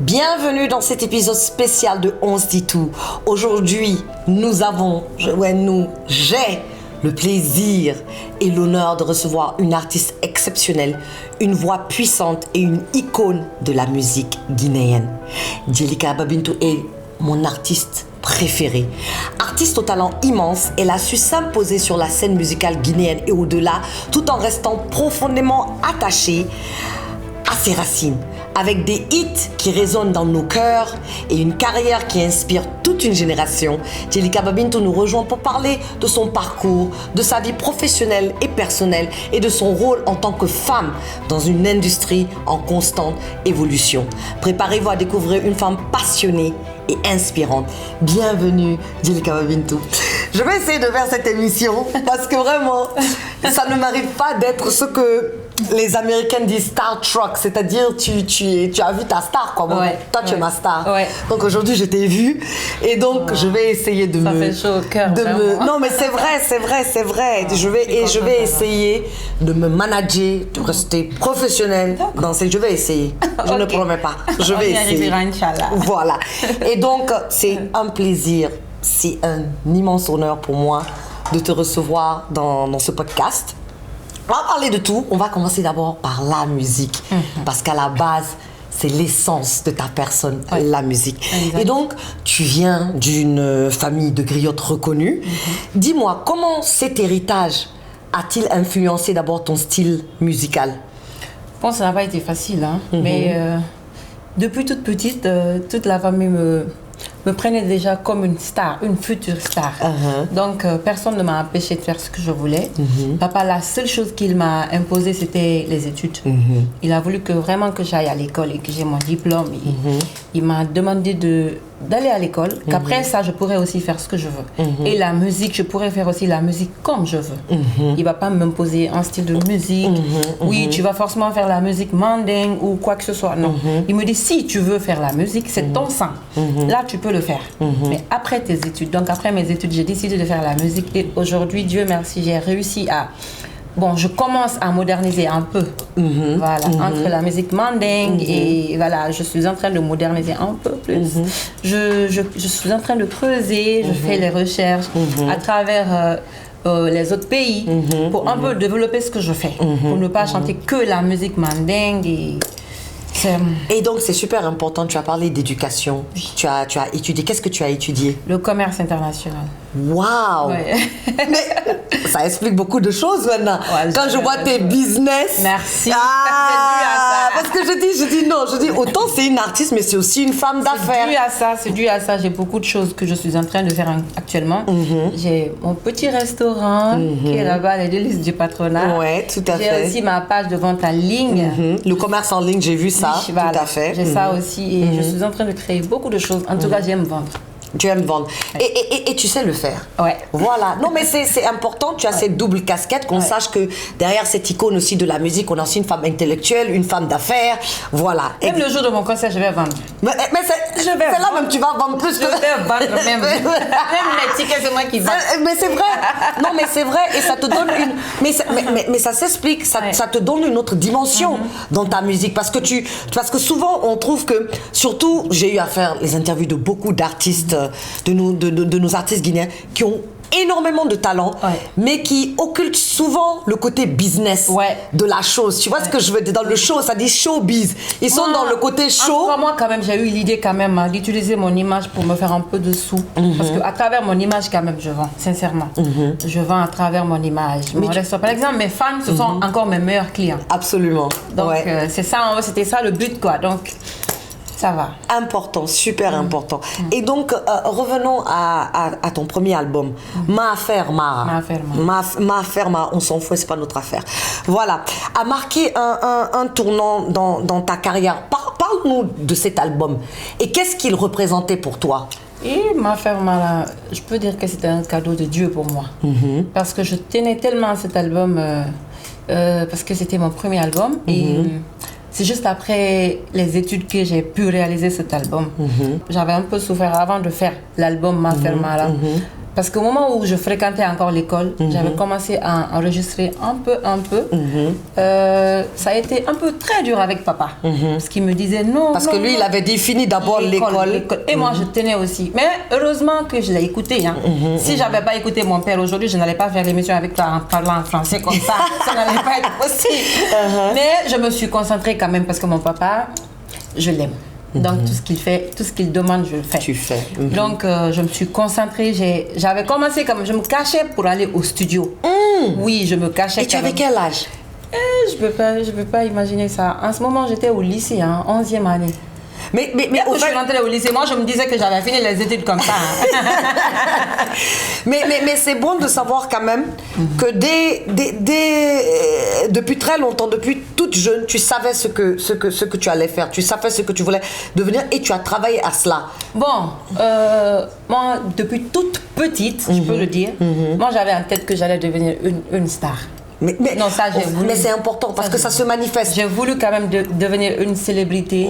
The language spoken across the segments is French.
Bienvenue dans cet épisode spécial de On se dit tout. Aujourd'hui, j'ai le plaisir et l'honneur de recevoir une artiste exceptionnelle, une voix puissante et une icône de la musique guinéenne. Djelika Babintou est mon artiste préférée. Artiste au talent immense, elle a su s'imposer sur la scène musicale guinéenne et au-delà, tout en restant profondément attachée à ses racines. Avec des hits qui résonnent dans nos cœurs et une carrière qui inspire toute une génération, Djelika Babintou nous rejoint pour parler de son parcours, de sa vie professionnelle et personnelle et de son rôle en tant que femme dans une industrie en constante évolution. Préparez-vous à découvrir une femme passionnée et inspirante. Bienvenue Djelika Babintou. Je vais essayer de faire cette émission parce que vraiment, ça ne m'arrive pas d'être ce que les Américaines disent starstruck, c'est-à-dire tu as vu ta star quoi. Bon, ouais, toi tu es ma star. Ouais. Donc aujourd'hui je t'ai vue et donc je vais essayer de ça fait chaud au cœur. Non mais c'est vrai. Je vais essayer de me manager, de rester professionnelle dans ces. Je vais essayer. Je ne promets pas. Je vais essayer. Inch'Allah. Voilà. Et donc c'est un plaisir, c'est un immense honneur pour moi de te recevoir dans ce podcast. On va parler de tout. On va commencer d'abord par la musique. Parce qu'à la base, c'est l'essence de ta personne, la musique. Exactement. Et donc, tu viens d'une famille de griottes reconnue. Dis-moi, comment cet héritage a-t-il influencé d'abord ton style musical? Bon, ça n'a pas été facile, hein. Mais depuis toute petite, toute la famille me prenait déjà comme une star, une future star. Donc, personne ne m'a empêché de faire ce que je voulais. Papa, la seule chose qu'il m'a imposée, c'était les études. Il a voulu vraiment que j'aille à l'école et que j'ai mon diplôme. Il m'a demandé d'aller à l'école, qu'après ça, je pourrais aussi faire ce que je veux. Et la musique, je pourrais faire aussi la musique comme je veux. Il ne va pas m'imposer un style de musique. Oui, tu vas forcément faire la musique mandingue ou quoi que ce soit. Non. Il me dit, si tu veux faire la musique, c'est ton sang. Là, tu peux le faire. Mais après tes études, donc après mes études, j'ai décidé de faire la musique. Et aujourd'hui, Dieu merci, j'ai réussi à... Bon, je commence à moderniser un peu, voilà, entre la musique mandingue et voilà, je suis en train de moderniser un peu plus. Je suis en train de creuser, je fais les recherches à travers les autres pays pour un peu développer ce que je fais, pour ne pas chanter que la musique mandingue. Et donc, c'est super important, tu as parlé d'éducation, tu as étudié, qu'est-ce que tu as étudié? Le commerce international. Waouh! Ouais. Mais ça explique beaucoup de choses maintenant. Ouais, quand je vois tes business. Merci. Parce que je dis autant c'est une artiste, mais c'est aussi une femme d'affaires. C'est dû à ça. J'ai beaucoup de choses que je suis en train de faire actuellement. J'ai mon petit restaurant qui est là-bas, les délices du patronat. Ouais, tout à fait. J'ai aussi ma page de vente en ligne. Le commerce en ligne, j'ai vu ça. Oui, voilà. Tout à fait. J'ai ça aussi et je suis en train de créer beaucoup de choses. En tout cas, j'aime vendre. Tu aimes vendre. Et tu sais le faire. Ouais. Voilà. Non, mais c'est important. Tu as cette double casquette, qu'on sache que derrière cette icône aussi de la musique, on a aussi une femme intellectuelle, une femme d'affaires. Voilà. Même le jour de mon concert, je vais vendre. Mais c'est là même tu vas vendre plus que... Je vais vendre même. Même les tickets, c'est moi qui vends. Mais c'est vrai. Non, mais c'est vrai. Et ça te donne une... Mais ça s'explique. Ça te donne une autre dimension dans ta musique. Parce que souvent, on trouve que... Surtout, j'ai eu à faire les interviews de beaucoup d'artistes, de nos artistes guinéens qui ont énormément de talent, mais qui occultent souvent le côté business de la chose. Tu vois ce que je veux dire? Dans le show, ça dit showbiz. Ils sont dans le côté show. Moi, quand même, j'ai eu l'idée quand même d'utiliser mon image pour me faire un peu de sous. Parce qu'à travers mon image, quand même, je vends, sincèrement. Je vends à travers mon image. Par exemple, mes fans, ce sont encore mes meilleurs clients. Absolument. Donc, c'est ça, c'était ça le but, quoi. Donc, ça va. Important, super important. Et donc, revenons à ton premier album, Ma Affaire Mara. Ma Affaire Mara, on s'en fout, c'est pas notre affaire. Voilà, a marqué un tournant dans ta carrière. Parle-nous de cet album. Et qu'est-ce qu'il représentait pour toi? Et Ma Affaire Mara, je peux dire que c'était un cadeau de Dieu pour moi. Parce que je tenais tellement à cet album, parce que c'était mon premier album. Et c'est juste après les études que j'ai pu réaliser cet album. J'avais un peu souffert avant de faire l'album Ma Affaire Mara. Parce qu'au moment où je fréquentais encore l'école, j'avais commencé à enregistrer un peu. Ça a été un peu très dur avec papa. Parce qu'il me disait non. Parce que lui, il avait défini d'abord l'école. Et moi, je tenais aussi. Mais heureusement que je l'ai écouté. Hein. Si j'avais pas écouté mon père aujourd'hui, je n'allais pas faire l'émission avec toi en parlant en français comme ça. Ça n'allait pas être possible. Mais je me suis concentrée quand même parce que mon papa, je l'aime. Donc tout ce qu'il fait, tout ce qu'il demande, je le fais. Tu fais. Donc je me suis concentrée. J'avais commencé comme je me cachais pour aller au studio. Oui, je me cachais. Et tu avais quel âge? Je peux pas imaginer ça. En ce moment, j'étais au lycée, 11e année. Mais quand je suis rentrée au lycée, moi je me disais que j'avais fini les études comme ça. mais c'est bon de savoir quand même que depuis très longtemps, depuis toute jeune, tu savais ce que tu allais faire, tu savais ce que tu voulais devenir et tu as travaillé à cela. Bon, moi depuis toute petite, je peux le dire, moi j'avais en tête que j'allais devenir une star. Mais c'est important parce que ça se manifeste. J'ai voulu quand même devenir une célébrité,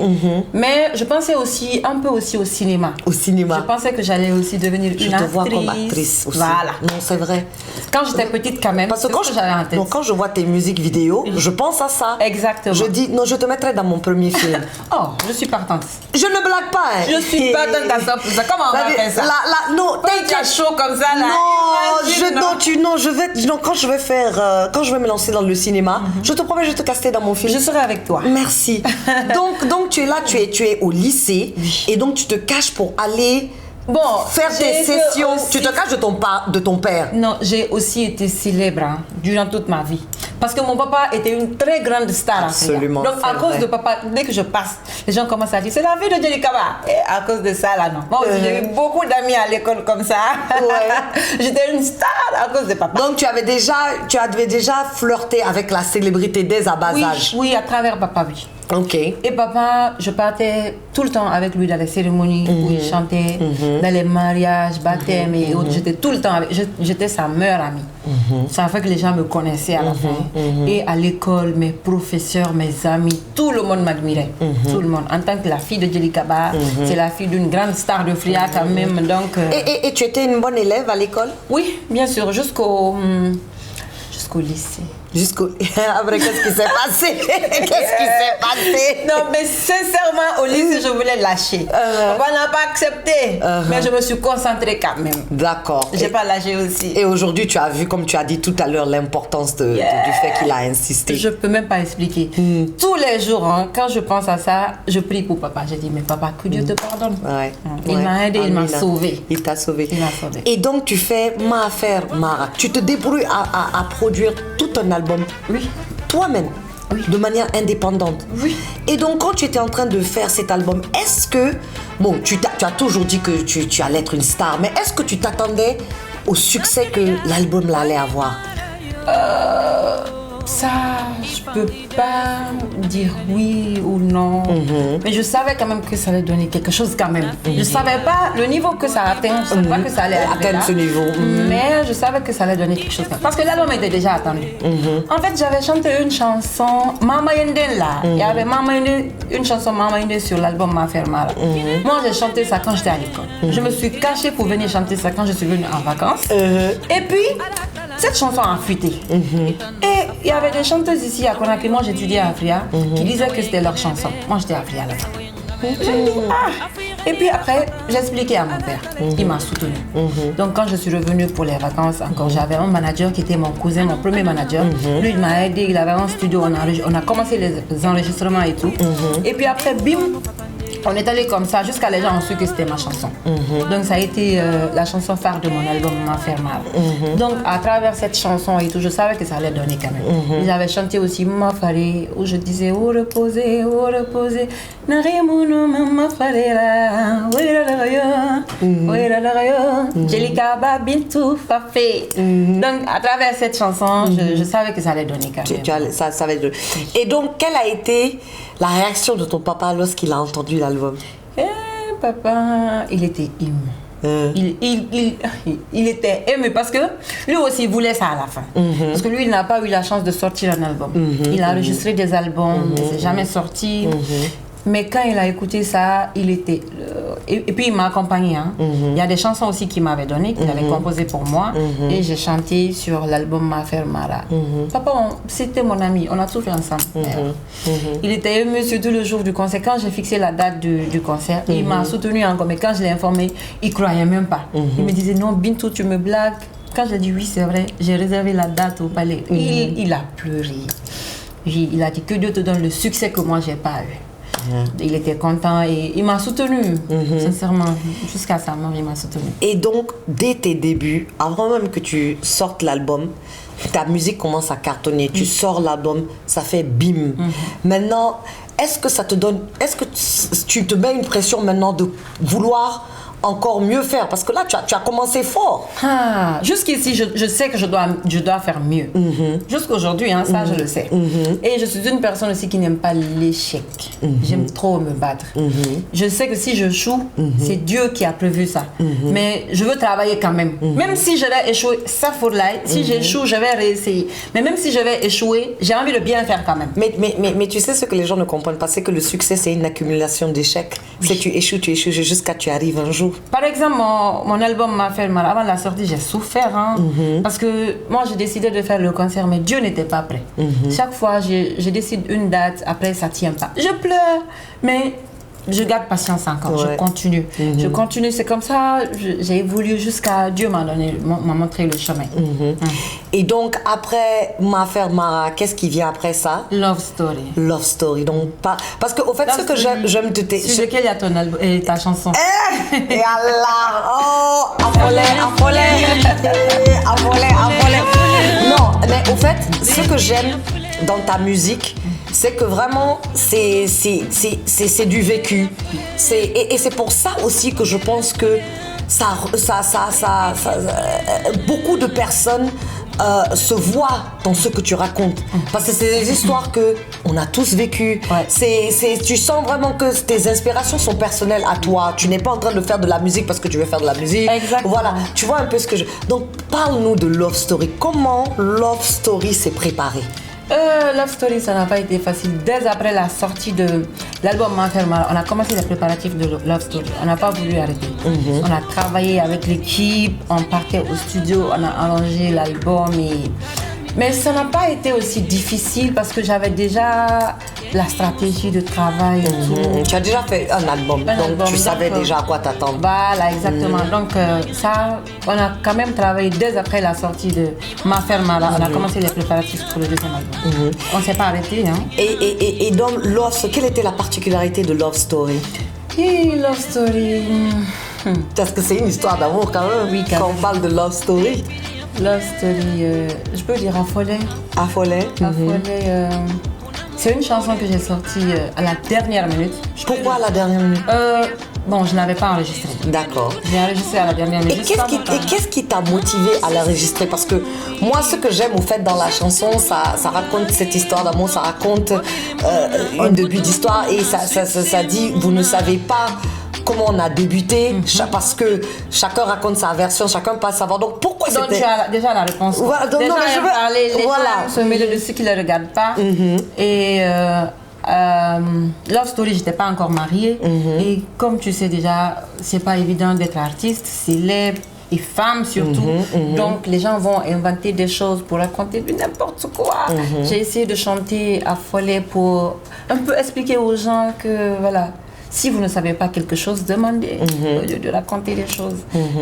mais je pensais aussi un peu aussi au cinéma. Au cinéma. Je pensais que j'allais aussi devenir une actrice. Je te vois comme actrice aussi. Voilà. Non, c'est vrai. Quand j'étais petite quand même, parce que j'avais en tête. Donc quand je vois tes musiques vidéo, je pense à ça. Exactement. Je dis non, je te mettrai dans mon premier film. Oh, je suis partante. Je ne blague pas. Hein. Je suis partante à ça pour ça. Comment on va faire ça? Non, tu as chaud comme ça là. Quand je vais me lancer dans le cinéma, je te promets, je vais te caster dans mon film. Je serai avec toi. Merci. donc tu es là, tu es au lycée et donc tu te caches pour aller faire tes sessions. Aussi... Tu te caches de ton père. Non, j'ai aussi été célèbre durant toute ma vie. Parce que mon papa était une très grande star. Absolument. Donc à cause de papa, dès que je passe, les gens commencent à dire c'est la vie de Djelika Ba. Et à cause de ça là, non. Moi aussi, j'ai eu beaucoup d'amis à l'école comme ça. Ouais. J'étais une star à cause de papa. Donc tu avais déjà flirté avec la célébrité dès à bas âge. Oui, à travers papa, oui. Ok. Et papa, je partais tout le temps avec lui dans les cérémonies où il chantait, dans les mariages, baptêmes et autres. J'étais tout le temps avec j'étais sa meilleure amie. Ça fait que les gens me connaissaient à la fin. Et à l'école, mes professeurs, mes amis, tout le monde m'admirait. Tout le monde. En tant que la fille de Djelika Ba, c'est la fille d'une grande star de Fria quand même. Donc, et tu étais une bonne élève à l'école? Oui, bien sûr, jusqu'au lycée. Après, qu'est-ce qui s'est passé? Non, mais sincèrement, au lycée, je voulais lâcher. Papa n'a pas accepté, mais je me suis concentrée quand même. D'accord. J'ai pas lâché aussi. Et aujourd'hui, tu as vu, comme tu as dit tout à l'heure, l'importance du fait qu'il a insisté. Je peux même pas expliquer. Tous les jours, quand je pense à ça, je prie pour papa. Je dis, mais papa, que Dieu te pardonne. Ouais. Il m'a aidé, il m'a sauvé. Il t'a sauvé. Il m'a sauvé. Et donc, tu fais Ma Affaire Mara. Tu te débrouilles à produire tout un album. Oui. Toi-même. Oui. De manière indépendante. Oui. Et donc, quand tu étais en train de faire cet album, est-ce que... Bon, tu as toujours dit que tu allais être une star, mais est-ce que tu t'attendais au succès que l'album allait avoir? Ça, je peux pas dire oui ou non. Mais je savais quand même que ça allait donner quelque chose quand même. Je savais pas le niveau que ça atteint. Je savais pas que ça allait atteindre ce niveau. Mais je savais que ça allait donner quelque chose. Parce que l'album était déjà attendu. En fait, j'avais chanté une chanson, Mama Yenden là. Il y avait une chanson Mama Yenden sur l'album Ma Affaire Mara. Moi, j'ai chanté ça quand j'étais à l'école. Je me suis cachée pour venir chanter ça quand je suis venue en vacances. Et puis, cette chanson a fuité. Et il y avait des chanteuses ici à Conakry, moi j'étudiais à Fria, qui disaient que c'était leur chanson. Moi j'étais à Fria là-bas. Et puis après, j'ai expliqué à mon père. Il m'a soutenu. Donc quand je suis revenue pour les vacances, encore j'avais un manager qui était mon cousin, mon premier manager. Lui il m'a aidé, il avait un studio, on a commencé les enregistrements et tout. Et puis après, bim, on est allé comme ça jusqu'à les gens ont su que c'était ma chanson. Donc ça a été la chanson phare de mon album Ma Affaire Mara. Donc à travers cette chanson et tout, je savais que ça allait donner quand même. J'avais chanté aussi Ma Faré où je disais où reposer, Narimounou Ma Faré là, Djelika Ba Bintou Fafé. Donc à travers cette chanson, je savais que ça allait donner quand même. Ça allait donner. Et donc quelle a été la réaction de ton papa lorsqu'il a entendu l'album? Papa, il était ému. Il était ému parce que lui aussi il voulait ça à la fin. Parce que lui, il n'a pas eu la chance de sortir un album. Il a enregistré des albums, mais c'est jamais sorti. Mais quand il a écouté ça, il était... et puis il m'a accompagné. Hein. Il y a des chansons aussi qu'il m'avait données, qu'il avait composées pour moi. Et j'ai chanté sur l'album Ma Faire Mara. Papa, c'était mon ami, on a tout fait ensemble. Il était ému surtout le jour du concert. Quand j'ai fixé la date du concert, il m'a soutenu encore. Mais quand je l'ai informé, il ne croyait même pas. Il me disait non, Bintou, tu me blagues. Quand j'ai dit oui, c'est vrai, j'ai réservé la date au palais. Il a pleuré. Il a dit que Dieu te donne le succès que moi, je n'ai pas eu. Il était content et il m'a soutenu, sincèrement. Jusqu'à sa mort, il m'a soutenu. Et donc, dès tes débuts, avant même que tu sortes l'album, ta musique commence à cartonner. Tu sors l'album, ça fait bim. Maintenant, est-ce que ça te donne... Est-ce que tu te mets une pression maintenant de vouloir encore mieux faire? Parce que là, tu as commencé fort. Jusqu'ici, je sais que je dois faire mieux. Jusqu'aujourd'hui, hein, ça, je le sais. Et je suis une personne aussi qui n'aime pas l'échec. J'aime trop me battre. Je sais que si je échoue, c'est Dieu qui a prévu ça. Mais je veux travailler quand même. Même si je vais échouer, ça faut là. Si j'échoue, je vais réessayer. Mais même si je vais échouer, j'ai envie de bien faire quand même. Mais tu sais ce que les gens ne comprennent pas, c'est que le succès, c'est une accumulation d'échecs. Si tu échoues jusqu'à ce que tu arrives un jour. Par exemple, mon album m'a fait mal. Avant la sortie, j'ai souffert. Hein, parce que moi, j'ai décidé de faire le concert, mais Dieu n'était pas prêt. Chaque fois, je décide une date, après, ça ne tient pas. Je pleure, mais je garde patience encore. Je continue. Je continue. C'est comme ça, j'ai évolué jusqu'à Dieu m'a montré le chemin. Et donc, après Ma Faire Mara, qu'est-ce qui vient après ça? Love Story. Love Story. Donc, parce qu'au fait, ce que j'aime de tes... Sur lequel il y a ton album et ta chanson. Et Allah! Oh! Affolé! Non, mais au fait, ce que j'aime dans ta musique, c'est que vraiment, c'est du vécu. Et c'est pour ça aussi que je pense que beaucoup de personnes se voient dans ce que tu racontes. Parce que c'est des histoires qu'on a tous vécues. Tu sens vraiment que tes inspirations sont personnelles à toi. Tu n'es pas en train de faire de la musique parce que tu veux faire de la musique. Exactement. Voilà, tu vois un peu ce que je... Donc, parle-nous de Love Story. Comment Love Story s'est préparé? Love Story, ça n'a pas été facile. Dès après la sortie de l'album Ma Faire Mara, on a commencé les préparatifs de Love Story. On n'a pas voulu arrêter. On a travaillé avec l'équipe, on partait au studio, on a arrangé l'album. Mais ça n'a pas été aussi difficile parce que j'avais déjà la stratégie de travail et tout. Tu as déjà fait un album, donc tu savais déjà à quoi t'attendre. Voilà, exactement. Donc ça, on a quand même travaillé dès après la sortie de Ma Faire Mara. On a commencé les préparatifs pour le deuxième album. On ne s'est pas arrêté. Hein. Et donc, quelle était la particularité de Love Story? Love Story... Parce que c'est une histoire d'amour quand même, oui, quand on parle de Love Story. Love Story, je peux dire Affolé. Affolé. C'est une chanson que j'ai sortie à la dernière minute. Pourquoi à la dernière minute? Bon, je ne l'avais pas enregistrée. D'accord. J'ai enregistré à la dernière minute. Et qu'est-ce qui t'a motivé à l'enregistrer? Parce que moi, ce que j'aime au fait dans la chanson, ça raconte cette histoire d'amour, ça raconte un début d'histoire et ça dit, vous ne savez pas comment on a débuté, parce que chacun raconte sa version, chacun passe savoir. Donc pourquoi c'était... Donc tu as déjà la réponse. Voilà, donc, déjà, non, mais je veux... parler, les gens se mêlent de ceux qui ne le regardent pas. Et Love Story, j'étais pas encore mariée. Et comme tu sais déjà, c'est pas évident d'être artiste, célèbre et femme surtout. Donc les gens vont inventer des choses pour raconter du n'importe quoi. J'ai essayé de chanter Affolé pour un peu expliquer aux gens que voilà. Si vous ne savez pas quelque chose, demandez au lieu de raconter des choses.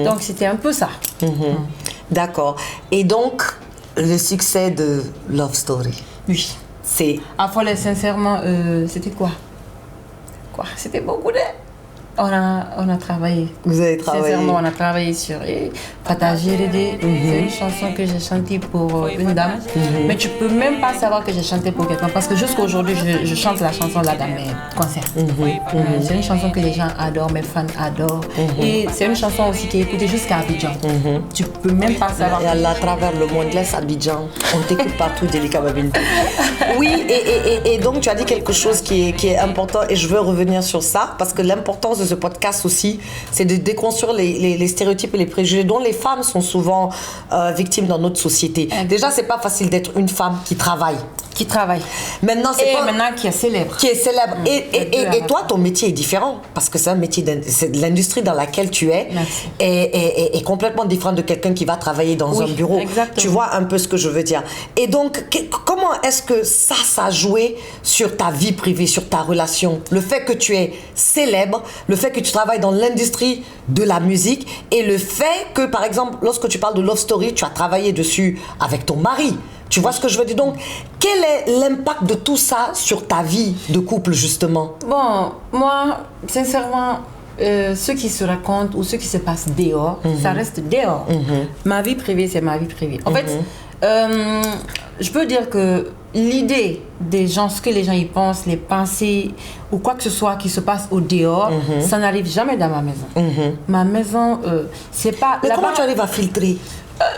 Donc, c'était un peu ça. D'accord. Et donc, le succès de Love Story? Oui. C'est... Affolé, sincèrement, c'était quoi? C'était beaucoup de... On a travaillé. Vous avez travaillé? Sincèrement, on a travaillé sur Fata Gérédé. C'est une chanson que j'ai chantée pour une dame. Mais tu peux même pas savoir que j'ai chanté pour quelqu'un parce que jusqu'à aujourd'hui, je chante la chanson là dans mes concerts. C'est une chanson que les gens adorent, mes fans adorent. Et c'est une chanson aussi qui est écoutée jusqu'à Abidjan. Tu peux même pas savoir. Et à travers le monde, laisse Abidjan. On t'écoute partout, Djelika Babintou. Oui, et donc tu as dit quelque chose qui est important et je veux revenir sur ça parce que l'importance de ce podcast aussi, c'est de déconstruire les stéréotypes et les préjugés dont les femmes sont souvent victimes dans notre société. Déjà, c'est pas facile d'être une femme qui travaille. qui travaille. Maintenant, maintenant qui est célèbre. Qui est célèbre. Et toi, ton métier est différent. Parce que c'est un métier, c'est de l'industrie dans laquelle tu es. Est complètement différent de quelqu'un qui va travailler dans un bureau. Exactement. Tu vois un peu ce que je veux dire. Et donc, comment est-ce que ça a joué sur ta vie privée, sur ta relation? Le fait que tu es célèbre, le fait que tu travailles dans l'industrie de la musique et le fait que, par exemple, lorsque tu parles de Love Story, tu as travaillé dessus avec ton mari. Tu vois ce que je veux dire? Donc, quel est l'impact de tout ça sur ta vie de couple, justement? Bon, moi, sincèrement, ce qui se raconte ou ce qui se passe dehors, ça reste dehors. Ma vie privée, c'est ma vie privée. En fait, je peux dire que l'idée des gens, ce que les gens y pensent, les pensées ou quoi que ce soit qui se passe au dehors, ça n'arrive jamais dans ma maison. Ma maison, c'est pas... Mais comment tu arrives à filtrer?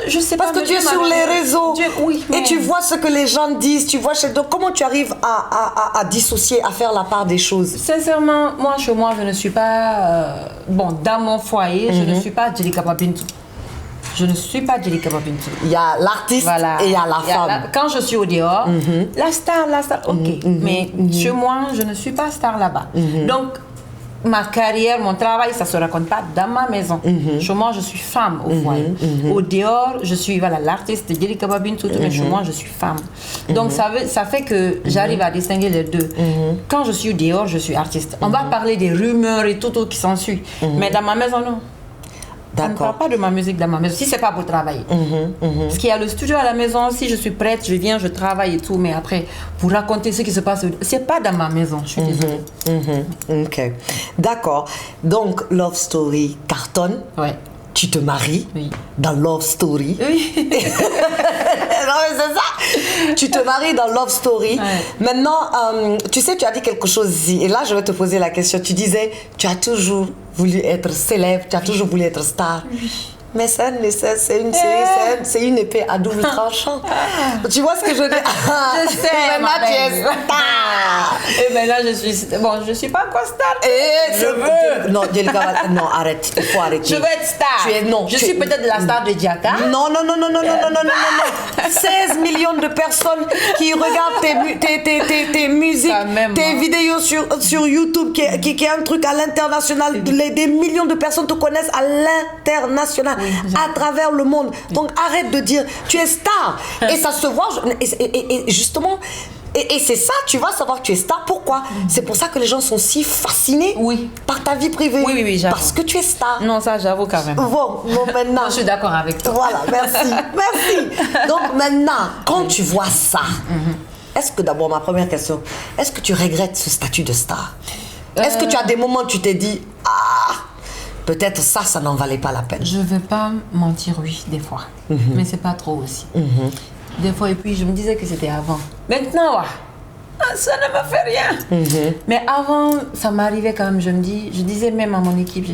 Je sais Parce pas. que tu es sur les réseaux oui, et tu vois ce que les gens disent, tu vois. Donc comment tu arrives à dissocier, à faire la part des choses? Sincèrement, moi, chez moi, je ne suis pas... bon, dans mon foyer, je ne suis pas Djelika Babintou. Je ne suis pas Djelika Babintou. Il y a l'artiste et il y a la femme. Quand je suis au dehors, la star, ok. Mais chez moi, je ne suis pas star là-bas. Donc, ma carrière, mon travail, ça ne se raconte pas dans ma maison. Chez moi, je suis femme au foyer. Au dehors, je suis l'artiste Djelika Babintou, mais chez moi, je suis femme. Donc, ça fait que j'arrive à distinguer les deux. Quand je suis dehors, je suis artiste. On va parler des rumeurs et tout qui s'ensuit. Mais dans ma maison, non. On ne parle pas de ma musique dans ma maison, si c'est pas pour travailler. Parce qu'il y a le studio à la maison, si je suis prête, je viens, je travaille et tout, mais après, pour raconter ce qui se passe, c'est pas dans ma maison, je suis désolée. Ok, d'accord. Donc, Love Story cartonne. Ouais. Tu te maries dans Love Story. Oui. Non, mais c'est ça. Tu te maries dans Love Story. Ouais. Maintenant, tu sais, tu as dit quelque chose ici. Et là, je vais te poser la question. Tu disais, tu as toujours voulu être célèbre, tu as toujours voulu être star. Mais ça, c'est une série, c'est une épée à double tranchant. Tu vois ce que je veux dire? Je sais, maintenant, tu es star. Et maintenant, je suis pas encore star. Je veux. Non, non, arrête, il faut arrêter. Je veux être star. Je suis peut-être la star de Diaka. Non. 16 millions de personnes qui regardent tes musiques, tes vidéos sur YouTube, qui est un truc à l'international. Des millions de personnes te connaissent à l'international. À travers le monde. Donc arrête de dire tu es star. Et ça se voit. Et justement, et c'est ça, tu vas savoir que tu es star. Pourquoi? C'est pour ça que les gens sont si fascinés par ta vie privée. Oui, j'avoue. Parce que tu es star. Non, ça j'avoue quand même. Bon, maintenant. Je suis d'accord avec toi. Voilà, merci. Donc maintenant, quand tu vois ça, est-ce que d'abord, ma première question, est-ce que tu regrettes ce statut de star? Est-ce que tu as des moments où tu t'es dit, peut-être ça n'en valait pas la peine? Je ne vais pas mentir, oui, des fois. Mais c'est pas trop aussi. Des fois, et puis je me disais que c'était avant. Maintenant, ça ne me fait rien. Mais avant, ça m'arrivait quand même, je disais même à mon équipe,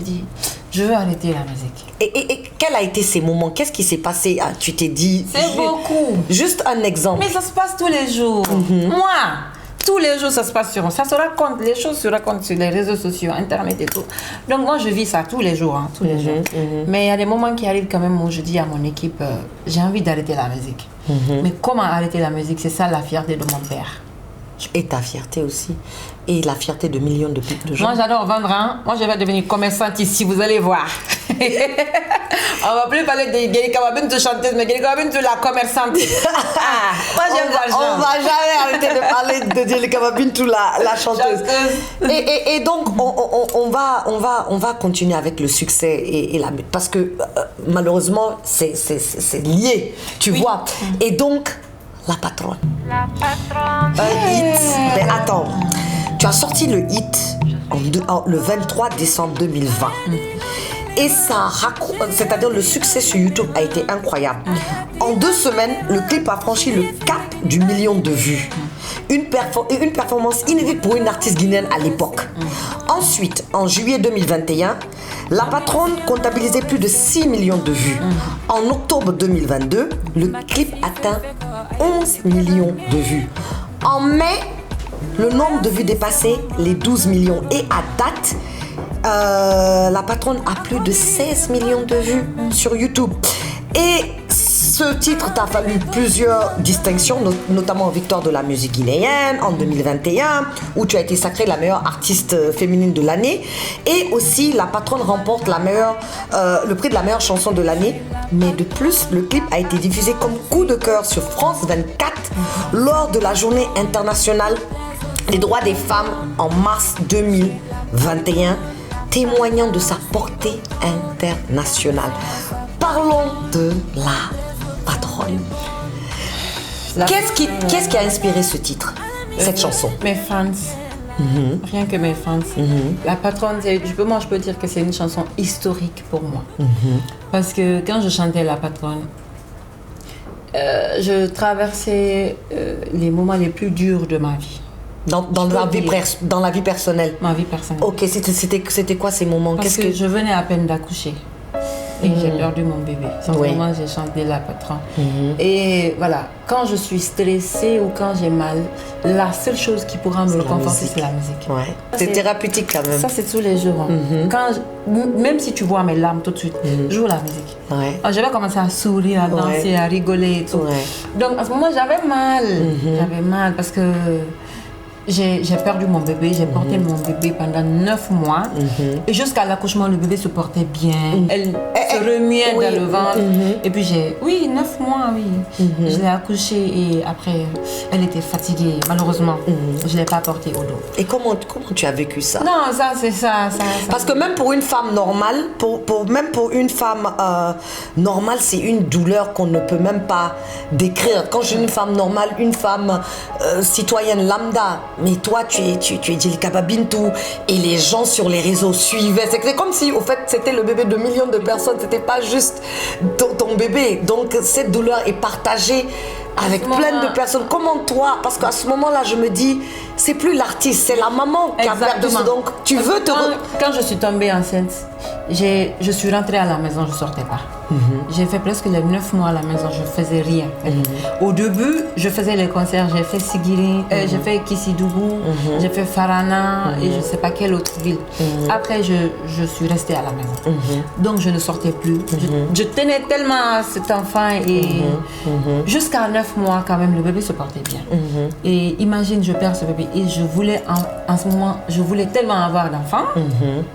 je veux arrêter la musique. Et quels a été ces moments? Qu'est-ce qui s'est passé? Tu t'es dit... C'est beaucoup. Juste un exemple. Mais ça se passe tous les jours. Moi, tous les jours, ça se passe ça se raconte, les choses se racontent sur les réseaux sociaux, Internet et tout. Donc moi, je vis ça tous les jours, tous les jours. Mais il y a des moments qui arrivent quand même où je dis à mon équipe, j'ai envie d'arrêter la musique. Mais comment arrêter la musique? C'est ça la fierté de mon père. Et ta fierté aussi. Et la fierté de millions de gens. Moi, j'adore vendre. Moi, je vais devenir commerçante ici, vous allez voir. On va plus parler de Djelika Babintou chanteuse, mais Djelika Babintou la commerçante. Moi, j'aime l'argent. On va jamais arrêter de parler de Djelika Babintou la chanteuse. Et donc, on va continuer avec le succès et parce que malheureusement, c'est lié, tu vois. Et donc, la patronne. Un hit. Mais attends, tu as sorti le hit le 23 décembre 2020. Et ça raconte, c'est-à-dire le succès sur YouTube a été incroyable. En 2 semaines, le clip a franchi le cap du million de vues. Une performance inédite pour une artiste guinéenne à l'époque. Ensuite, en juillet 2021, la patronne comptabilisait plus de 6 millions de vues. En octobre 2022, le clip atteint 11 millions de vues. En mai, le nombre de vues dépassait les 12 millions. Et à date, la patronne a plus de 16 millions de vues sur YouTube. Et ce titre t'a fallu plusieurs distinctions, notamment victoire de la musique guinéenne en 2021, où tu as été sacrée la meilleure artiste féminine de l'année. Et aussi, La Patronne remporte le prix de la meilleure chanson de l'année. Mais de plus, le clip a été diffusé comme coup de cœur sur France 24 lors de la journée internationale des droits des femmes en mars 2021, témoignant de sa portée internationale. Parlons de La Patronne. Qu'est-ce qui a inspiré ce titre, cette chanson? Mes fans. Rien que mes fans. La Patronne, je peux dire que c'est une chanson historique pour moi. Parce que quand je chantais La Patronne, je traversais les moments les plus durs de ma vie. Dans la vie personnelle. Ma vie personnelle. Ok, c'était quoi ces moments? Parce que je venais à peine d'accoucher. Et j'ai perdu mon bébé. C'est ce moment j'ai chanté La Patronne. Et voilà, quand je suis stressée ou quand j'ai mal, la seule chose qui pourra me réconforter, c'est la musique. Ouais. C'est thérapeutique quand même. Ça, c'est tous les jours. Même si tu vois mes larmes tout de suite, joue la musique. Ouais. Je vais commencer à sourire, à danser, à rigoler et tout. Ouais. Donc à ce moment, j'avais mal. J'avais mal parce que j'ai perdu mon bébé, j'ai porté mon bébé pendant 9 mois. Et jusqu'à l'accouchement, le bébé se portait bien. Elle se remuait dans le ventre. Et puis 9 mois, Je l'ai accouchée et après, elle était fatiguée. Malheureusement, je ne l'ai pas portée au dos. Et comment tu as vécu ça? Non, c'est ça. Parce que même pour une femme normale, même pour une femme normale, c'est une douleur qu'on ne peut même pas décrire. Quand je dis une femme normale, une femme citoyenne lambda, mais toi tu es Djelika Babintou et les gens sur les réseaux suivaient. C'était comme si au fait c'était le bébé de millions de personnes, c'était pas juste ton bébé. Donc cette douleur est partagée avec plein de personnes. Comment toi, parce qu'à ce moment-là je me dis, c'est plus l'artiste, c'est la maman qui a perdu ça. Donc tu veux te... Quand je suis tombée enceinte, je suis rentrée à la maison, je sortais pas. J'ai fait presque les 9 mois à la maison, je faisais rien. Au début, je faisais les concerts, j'ai fait Sigiri, j'ai fait Kissidougou, j'ai fait Farana et je sais pas quelle autre ville. Après, je suis restée à la maison. Donc je ne sortais plus. Je tenais tellement à cet enfant et jusqu'à 9 mois quand même, le bébé se portait bien. Et imagine, je perds ce bébé et je voulais en ce moment, je voulais tellement avoir d'enfants.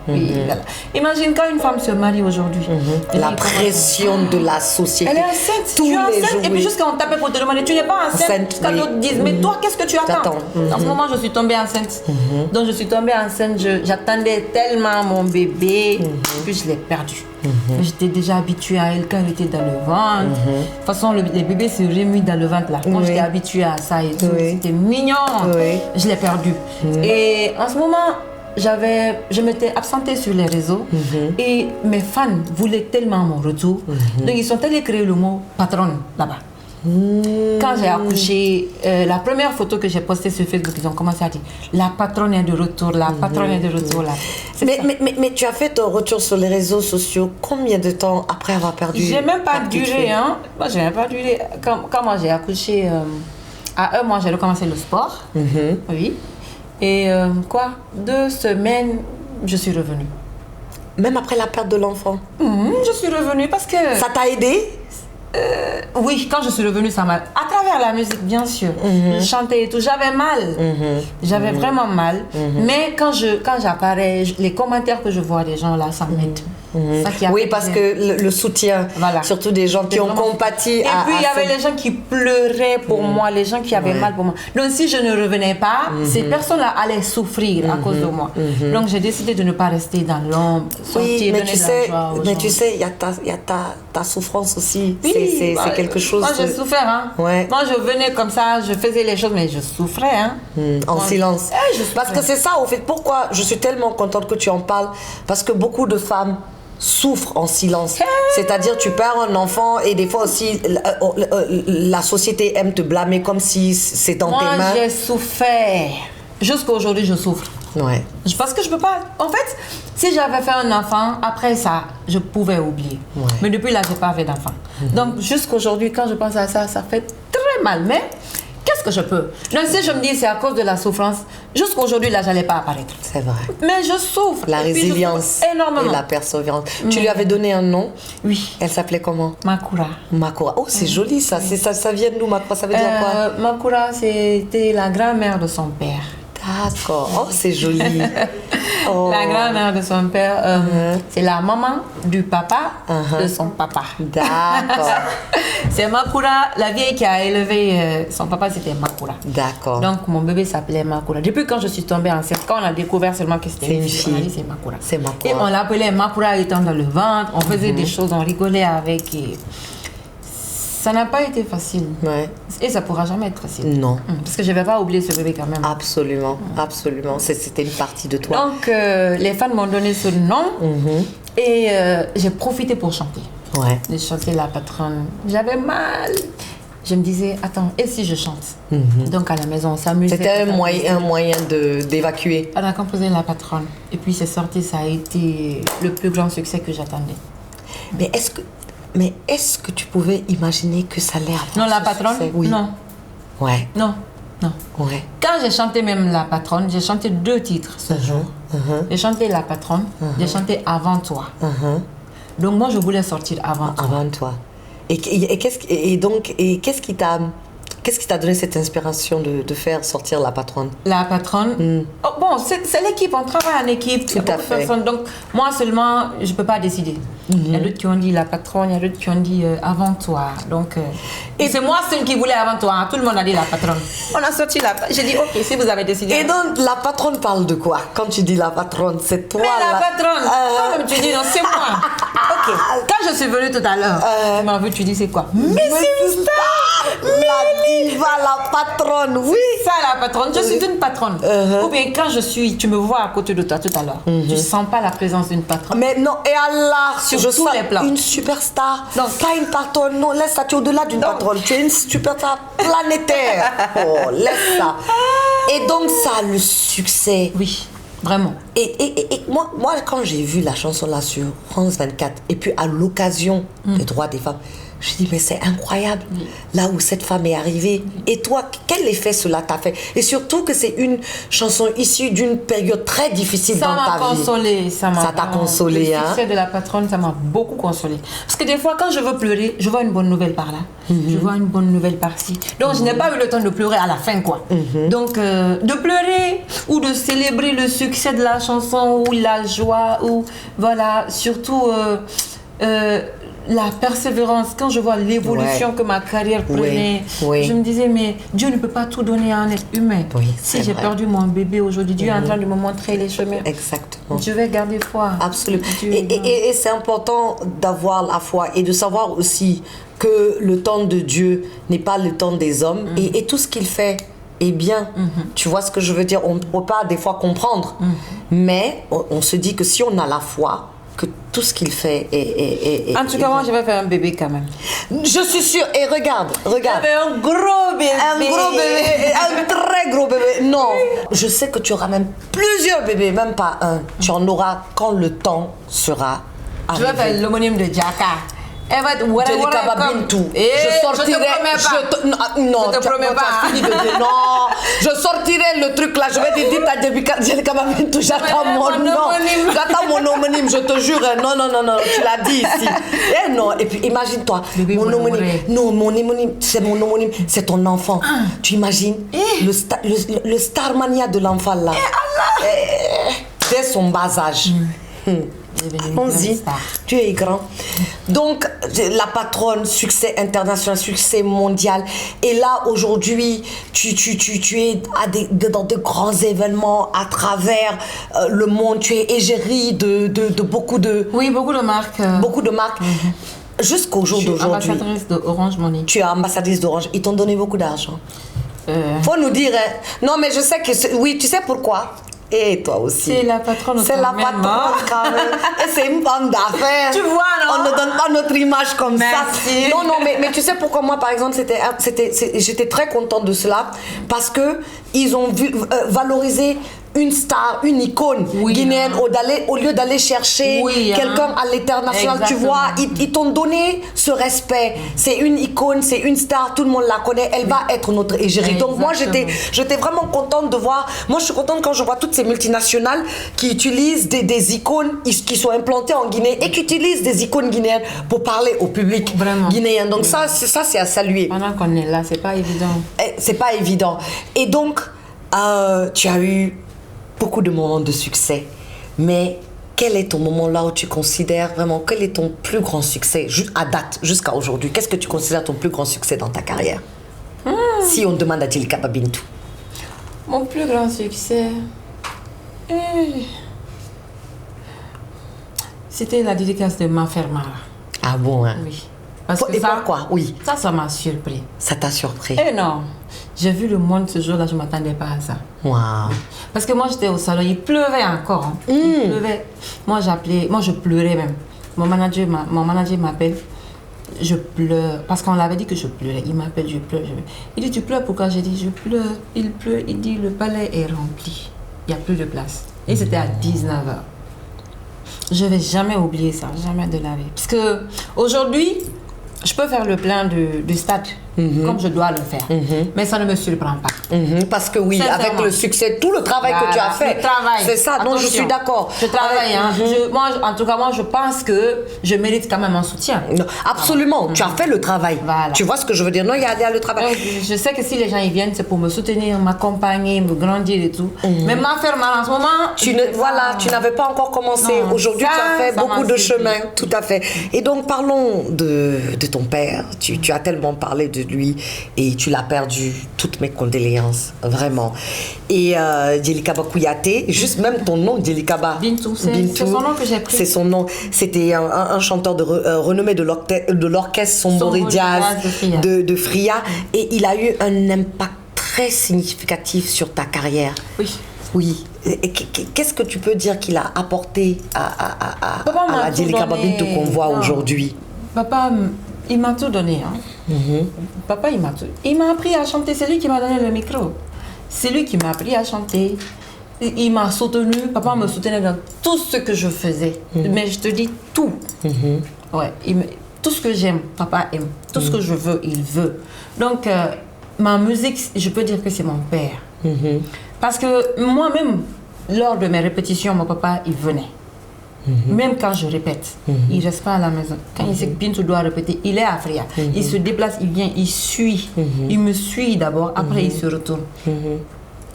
Voilà. Imagine quand une femme se marie aujourd'hui. La pression de la société. Elle est enceinte, tu es enceinte. Et puis jusqu'à on t'appelle pour te demander, tu n'es pas enceinte. Jusqu'à d'autres disent, mais toi, qu'est-ce que tu attends? En ce moment, je suis tombée enceinte. Donc je suis tombée enceinte, j'attendais tellement mon bébé. Et puis je l'ai perdu. J'étais déjà habituée à elle quand elle était dans le ventre. De toute façon, les bébés se remuent dans le ventre là. Quand j'étais habituée à ça et tout, c'était mignon. Je l'ai perdu. Et en ce moment, je m'étais absentée sur les réseaux et mes fans voulaient tellement mon retour. Donc ils sont allés créer le mot patronne là-bas. Quand j'ai accouché, la première photo que j'ai postée sur Facebook, ils ont commencé à dire la patronne est de retour, la patronne est de retour là. Mais tu as fait ton retour sur les réseaux sociaux combien de temps après avoir perdu? J'ai même pas duré, hein. Moi, j'ai même pas duré. Quand moi j'ai accouché, à 1 mois, j'ai recommencé le sport. Oui. Et 2 semaines, je suis revenue. Même après la perte de l'enfant? Je suis revenue parce que... Ça t'a aidé? Oui, quand je suis revenue, ça m'a... À travers la musique, bien sûr. Je chantais et tout. J'avais mal. J'avais vraiment mal. Mais quand j'apparais, les commentaires que je vois des gens là, ça m'aide. Oui, parce que le soutien, surtout des gens qui ont compati. Et puis il y avait les gens qui pleuraient pour moi, les gens qui avaient mal pour moi. Donc si je ne revenais pas, ces personnes-là allaient souffrir à cause de moi. Donc j'ai décidé de ne pas rester dans l'ombre, sortir, donner de la joie aux gens. Tu sais, il y a ta souffrance aussi. C'est quelque chose. Moi j'ai souffert. Hein. Moi je venais comme ça, je faisais les choses, mais je souffrais. Hein. En silence. Parce que c'est ça, au fait, pourquoi je suis tellement contente que tu en parles. Parce que beaucoup de femmes souffrent en silence. C'est-à-dire tu perds un enfant et des fois aussi la société aime te blâmer comme si c'est dans tes mains. Moi j'ai souffert. Jusqu'à aujourd'hui je souffre. Parce que je peux pas. En fait, si j'avais fait un enfant, après ça, je pouvais oublier. Mais depuis là, j'ai pas fait d'enfant. Donc jusqu'aujourd'hui, quand je pense à ça, ça fait très mal. Mais qu'est-ce que je peux? Donc si je me dis c'est à cause de la souffrance, Jusqu'à aujourd'hui, là, j'allais pas apparaître. C'est vrai. Mais je souffre. La Et puis, je résilience souffre énormément. et la persévérance. Tu lui avais donné un nom? Oui. Elle s'appelait comment? Makura. Makura. Oh, c'est joli ça. Ça vient de nous, Makura. Ça veut dire quoi? Makura, c'était la grand-mère de son père. D'accord. Oh, c'est joli. Oh. La grand-mère de son père, c'est la maman du papa de son papa. D'accord. C'est Makura, la vieille qui a élevé son papa, c'était Makura. D'accord. Donc mon bébé s'appelait Makura. Depuis quand je suis tombée enceinte, quand on a découvert seulement que c'était une fille, on a dit c'est Makura. C'est Makura. Et on l'appelait Makura étant dans le ventre, on faisait des choses, on rigolait avec. Et ça n'a pas été facile. Ouais. Et ça pourra jamais être facile. Non. Parce que je ne vais pas oublier ce bébé quand même. Absolument, absolument. C'était une partie de toi. Donc, les fans m'ont donné ce nom et j'ai profité pour chanter. Ouais. De chanter la patronne. J'avais mal. Je me disais, attends, et si je chante? Donc, à la maison, on s'amusait. C'était un moyen d'évacuer. On a composé la patronne. Et puis, c'est sorti, ça a été le plus grand succès que j'attendais. Mais est-ce que tu pouvais imaginer que ça allait avoir Non, la ce patronne? succès? Oui. Non. Ouais. Non. Non. Ouais. Quand j'ai chanté même La Patronne, j'ai chanté 2 titres ce jour. J'ai chanté La Patronne, j'ai chanté Avant toi. Donc moi, je voulais sortir avant toi. Avant toi. Et qu'est-ce qui t'a donné cette inspiration de faire sortir La Patronne? La Patronne, oh, bon, c'est l'équipe, on travaille en équipe. Tout à fait. Donc moi seulement, je ne peux pas décider. Il y a d'autres qui ont dit La Patronne, il y a d'autres qui ont dit Avant toi. Donc, et c'est moi seule qui voulais Avant toi. Tout le monde a dit La Patronne. On a sorti la... J'ai dit, ok, si vous avez décidé. Et donc, La Patronne parle de quoi? Quand tu dis La Patronne, c'est toi? Mais La Patronne, toi-même tu dis, non, c'est moi. Ok, quand je suis venue tout à l'heure, tu m'as vu, tu dis, c'est quoi? Mais c'est ça! La diva, La Patronne, oui! Ça, La Patronne, je suis une patronne. Ou bien quand tu me vois à côté de toi tout à l'heure, tu ne sens pas la présence d'une patronne. Mais non, et Allah, Sur je tous sens les plans. une superstar. Donc, pas une patronne, non, laisse ça, tu es au-delà d'une patronne. Tu es une superstar planétaire. Oh, laisse ça. Et donc, ça a le succès. oui, vraiment. Et moi, quand j'ai vu la chanson là sur France 24, et puis à l'occasion des droits des femmes, je dis, mais c'est incroyable, là où cette femme est arrivée. Et toi, quel effet cela t'a fait? Et surtout que c'est une chanson issue d'une période très difficile dans ta vie. Ça t'a consolé, Le succès de La Patronne, ça m'a beaucoup consolé. Parce que des fois, quand je veux pleurer, je vois une bonne nouvelle par là. Je vois une bonne nouvelle par-ci. Donc, je n'ai pas eu le temps de pleurer à la fin, quoi. Donc, de pleurer ou de célébrer le succès de la chanson ou la joie ou, voilà, surtout... la persévérance, quand je vois l'évolution que ma carrière prenait, je me disais, mais Dieu ne peut pas tout donner à un être humain. Oui, si j'ai perdu mon bébé aujourd'hui, Dieu est en train de me montrer les chemins. Exactement. Je vais garder foi. Absolument. Et c'est important d'avoir la foi et de savoir aussi que le temps de Dieu n'est pas le temps des hommes et tout ce qu'il fait est bien. Tu vois ce que je veux dire? On ne peut pas des fois comprendre, mais on se dit que si on a la foi, que tout ce qu'il fait est... En tout cas, moi, je vais faire un bébé quand même. Je suis sûre. Et regarde. J'avais un gros bébé. Un gros bébé. Un très gros bébé. Non. Je sais que tu auras même plusieurs bébés, même pas un. Tu en auras quand le temps sera arrivé. Je vais faire l'homonyme de Jaka. Elle va être Djelika Babintou. Je sortirai. Non, je te promets pas. Fini de dire non. Je sortirai le truc là. Je vais te dire à Djelika Babintou, j'attends mon nom. J'attends mon homonyme, je te jure. Non. Tu l'as dit ici. Et non. Et puis imagine-toi. Mon homonyme. Non, mon homonyme, c'est mon homonyme. C'est ton enfant. Tu imagines le Starmania de l'enfant là. Dès son bas âge. Allons-y, tu es grand. Donc, La Patronne, succès international, succès mondial. Et là, aujourd'hui, tu es dans de grands événements à travers le monde. Tu es égérie de beaucoup de... Oui, beaucoup de marques. Beaucoup de marques. Jusqu'au jour d'aujourd'hui. Je suis ambassadrice d'Orange Money. Tu es ambassadrice d'Orange. Ils t'ont donné beaucoup d'argent. Faut nous dire... Hein. Non, mais je sais que... Oui, tu sais pourquoi? Et toi aussi. C'est La Patronne. C'est La Patronne quand même. Et c'est une femme d'affaires. Tu vois, non? On ne donne pas notre image comme Merci. ça. Non, mais tu sais pourquoi moi, par exemple, j'étais très contente de cela. Parce que ils ont valorisé une star, une icône guinéenne au lieu d'aller chercher quelqu'un à l'international. Tu vois, ils t'ont donné ce respect. C'est une icône, c'est une star, tout le monde la connaît. Elle va être notre égérie. Donc moi, j'étais vraiment contente de voir. Moi, je suis contente quand je vois toutes ces multinationales qui utilisent des icônes qui sont implantées en Guinée et qui utilisent des icônes guinéennes pour parler au public guinéen. Donc ça, c'est à saluer. Pendant qu'on est là, c'est pas évident. C'est pas évident. Et donc, tu as eu beaucoup de moments de succès. Mais quel est ton moment là où tu considères vraiment, quel est ton plus grand succès à date, jusqu'à aujourd'hui? Qu'est-ce que tu considères ton plus grand succès dans ta carrière? Si on demande à Djelika Babintou. Mon plus grand succès, c'était la dédicace de Mafermara. Ah bon, hein? Oui. Et pourquoi? Oui. Ça m'a surpris. Ça t'a surpris? Eh non, j'ai vu le monde ce jour-là, je ne m'attendais pas à ça. Wow. Parce que moi, j'étais au salon, il pleuvait encore. Hein. Il pleuvait. Moi, je pleurais même. Mon manager m'appelle, je pleure. Parce qu'on l'avait dit que je pleurais. Il m'appelle, je pleure. Il dit, tu pleures pourquoi? J'ai dit, je pleure. Il pleut. Il dit, le palais est rempli. Il n'y a plus de place. Et c'était à 19h. Je ne vais jamais oublier ça, jamais de la vie. Parce que aujourd'hui, je peux faire le plein du stade comme je dois le faire. Mais ça ne me surprend pas. Parce que oui, avec le succès, tout le travail que tu as fait. C'est ça, donc je suis d'accord. Je travaille. En tout cas, moi, je pense que je mérite quand même un soutien. Non, absolument, tu as fait le travail. Voilà. Tu vois ce que je veux dire? Non, il y a le travail. Je sais que si les gens ils viennent, c'est pour me soutenir, m'accompagner, me grandir et tout. Mais ma ferme, en ce moment... Tu n'avais pas encore commencé. Aujourd'hui, tu as fait beaucoup de chemin. Tout à fait. Et donc, parlons de ton père. Tu as tellement parlé de lui et tu l'as perdu. Toutes mes condoléances, vraiment. Et Djelika Kouyaté, juste même ton nom, Djelika Bintou, c'est son nom que j'ai pris. C'est son nom. C'était un chanteur de renommée de l'orchestre Sombori Jazz de Fria. Et il a eu un impact très significatif sur ta carrière. Oui. Qu'est-ce que tu peux dire qu'il a apporté à la Djelika Babintou qu'on voit aujourd'hui? Papa, il m'a tout donné. Hein. Papa, il m'a tout. Il m'a appris à chanter. C'est lui qui m'a donné le micro. C'est lui qui m'a appris à chanter. Il m'a soutenu. Papa me soutenait dans tout ce que je faisais. Mais je te dis tout. Ouais, tout ce que j'aime, papa aime. Tout ce que je veux, il veut. Donc, ma musique, je peux dire que c'est mon père. Parce que moi-même, lors de mes répétitions, mon papa, il venait. Même quand je répète, il ne reste pas à la maison. Quand il sait que Bintou doit répéter, il est à Fria. Il se déplace, il vient, il suit. Il me suit d'abord, après il se retourne.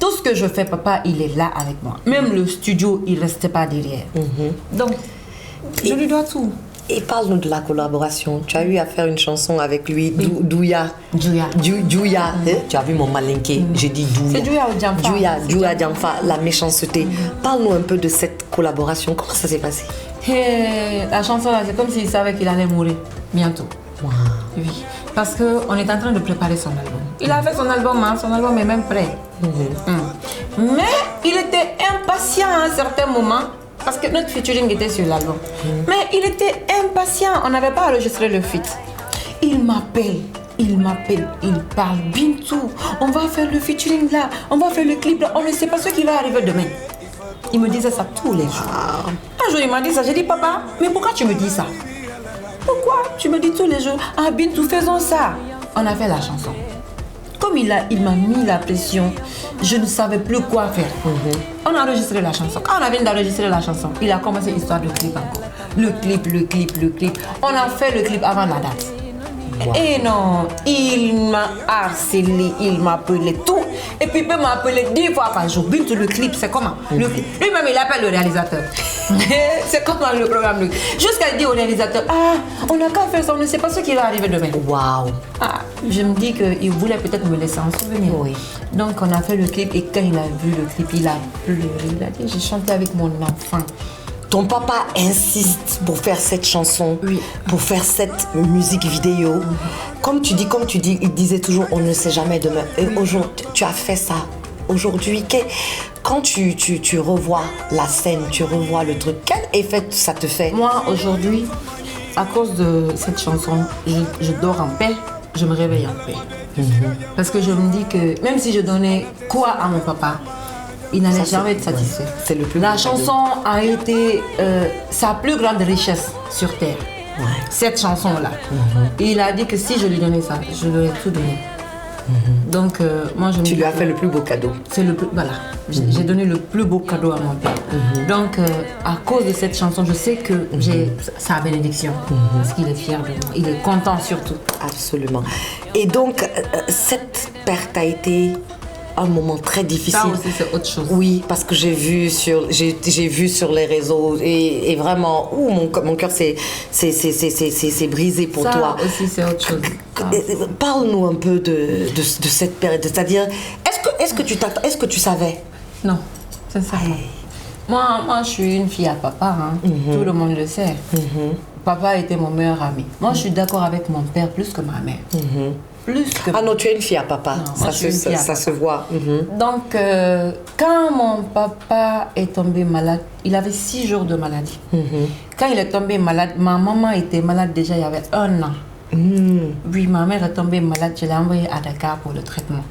Tout ce que je fais, papa, il est là avec moi. Même le studio, il ne restait pas derrière. Donc, je lui dois tout. Et parle-nous de la collaboration. Tu as eu à faire une chanson avec lui, Douya. Douya. Tu as vu mon malinqué, j'ai dit Douya. C'est Douya ou Djamfa. Douya Djamfa, la méchanceté. Parle-nous un peu de cette collaboration. Comment ça s'est passé? La chanson, là, c'est comme s'il savait qu'il allait mourir bientôt. Wow. Oui, parce qu'on est en train de préparer son album. Il a fait son album est même prêt. Mais il était impatient à un certain moment. Parce que notre featuring était sur l'album. Mais il était impatient. On n'avait pas enregistré le feat. Il m'appelle, il parle. Bintou, on va faire le featuring là. On va faire le clip là. On ne sait pas ce qui va arriver demain. Il me disait ça tous les jours. Un jour, il m'a dit ça. J'ai dit, papa, mais pourquoi tu me dis ça? Pourquoi tu me dis tous les jours? Ah, Bintou, faisons ça. On a fait la chanson. Comme il m'a mis la pression, je ne savais plus quoi faire. On a enregistré la chanson. Quand on a fini d'enregistrer la chanson, il a commencé l'histoire de clip encore. Le clip. On a fait le clip avant la date. Wow. Et non, il m'a harcelé, il m'a appelé tout. Et puis il peut m'appeler 10 fois par jour. Bintou, le clip, c'est comment? Le clip. Lui-même, il appelle le réalisateur. C'est comment le programme? Jusqu'à dire au réalisateur, ah, on n'a qu'à faire ça, on ne sait pas ce qui va arriver demain. Waouh. Ah, je me dis qu'il voulait peut-être me laisser en souvenir. Oui. Donc on a fait le clip et quand il a vu le clip, il a pleuré. Il a dit, j'ai chanté avec mon enfant. Ton papa insiste pour faire cette chanson, pour faire cette musique vidéo. Comme tu dis, il disait toujours, on ne sait jamais demain. Et aujourd'hui, tu as fait ça. Aujourd'hui, quand tu revois la scène, tu revois le truc, quel effet ça te fait? Moi, aujourd'hui, à cause de cette chanson, je dors en paix, je me réveille en paix. Parce que je me dis que même si je donnais quoi à mon papa, il n'allait jamais être satisfait. C'est le plus La beau cadeau. chanson a été sa plus grande richesse sur Terre. Ouais. Cette chanson-là. Et il a dit que si je lui donnais ça, je lui aurais tout donné. Donc, moi, je me Tu dis lui as que fait le plus beau cadeau. c'est le plus, voilà. J'ai donné le plus beau cadeau à mon père. Donc, à cause de cette chanson, je sais que j'ai sa bénédiction. Parce qu'il est fier de moi. Il est content surtout. Absolument. Et donc, cette perte a été un moment très difficile. Ça aussi, c'est autre chose. Oui, parce que j'ai vu sur les réseaux et vraiment, mon cœur s'est brisé pour Ça toi. aussi, c'est autre chose. Parle-nous un peu de cette période. C'est-à-dire, est-ce que tu savais? Non, sincèrement. Moi, je suis une fille à papa. Hein. Tout le monde le sait. Papa était mon meilleur ami. Moi, je suis d'accord avec mon père plus que ma mère. Plus que... Ah non, tu es une fille à papa. Non, moi, je suis une fille à Ça se voit. Donc, quand mon papa est tombé malade, il avait 6 jours de maladie. Quand il est tombé malade, ma maman était malade déjà il y avait 1 an. Oui, ma mère est tombée malade, je l'ai envoyée à Dakar pour le traitement.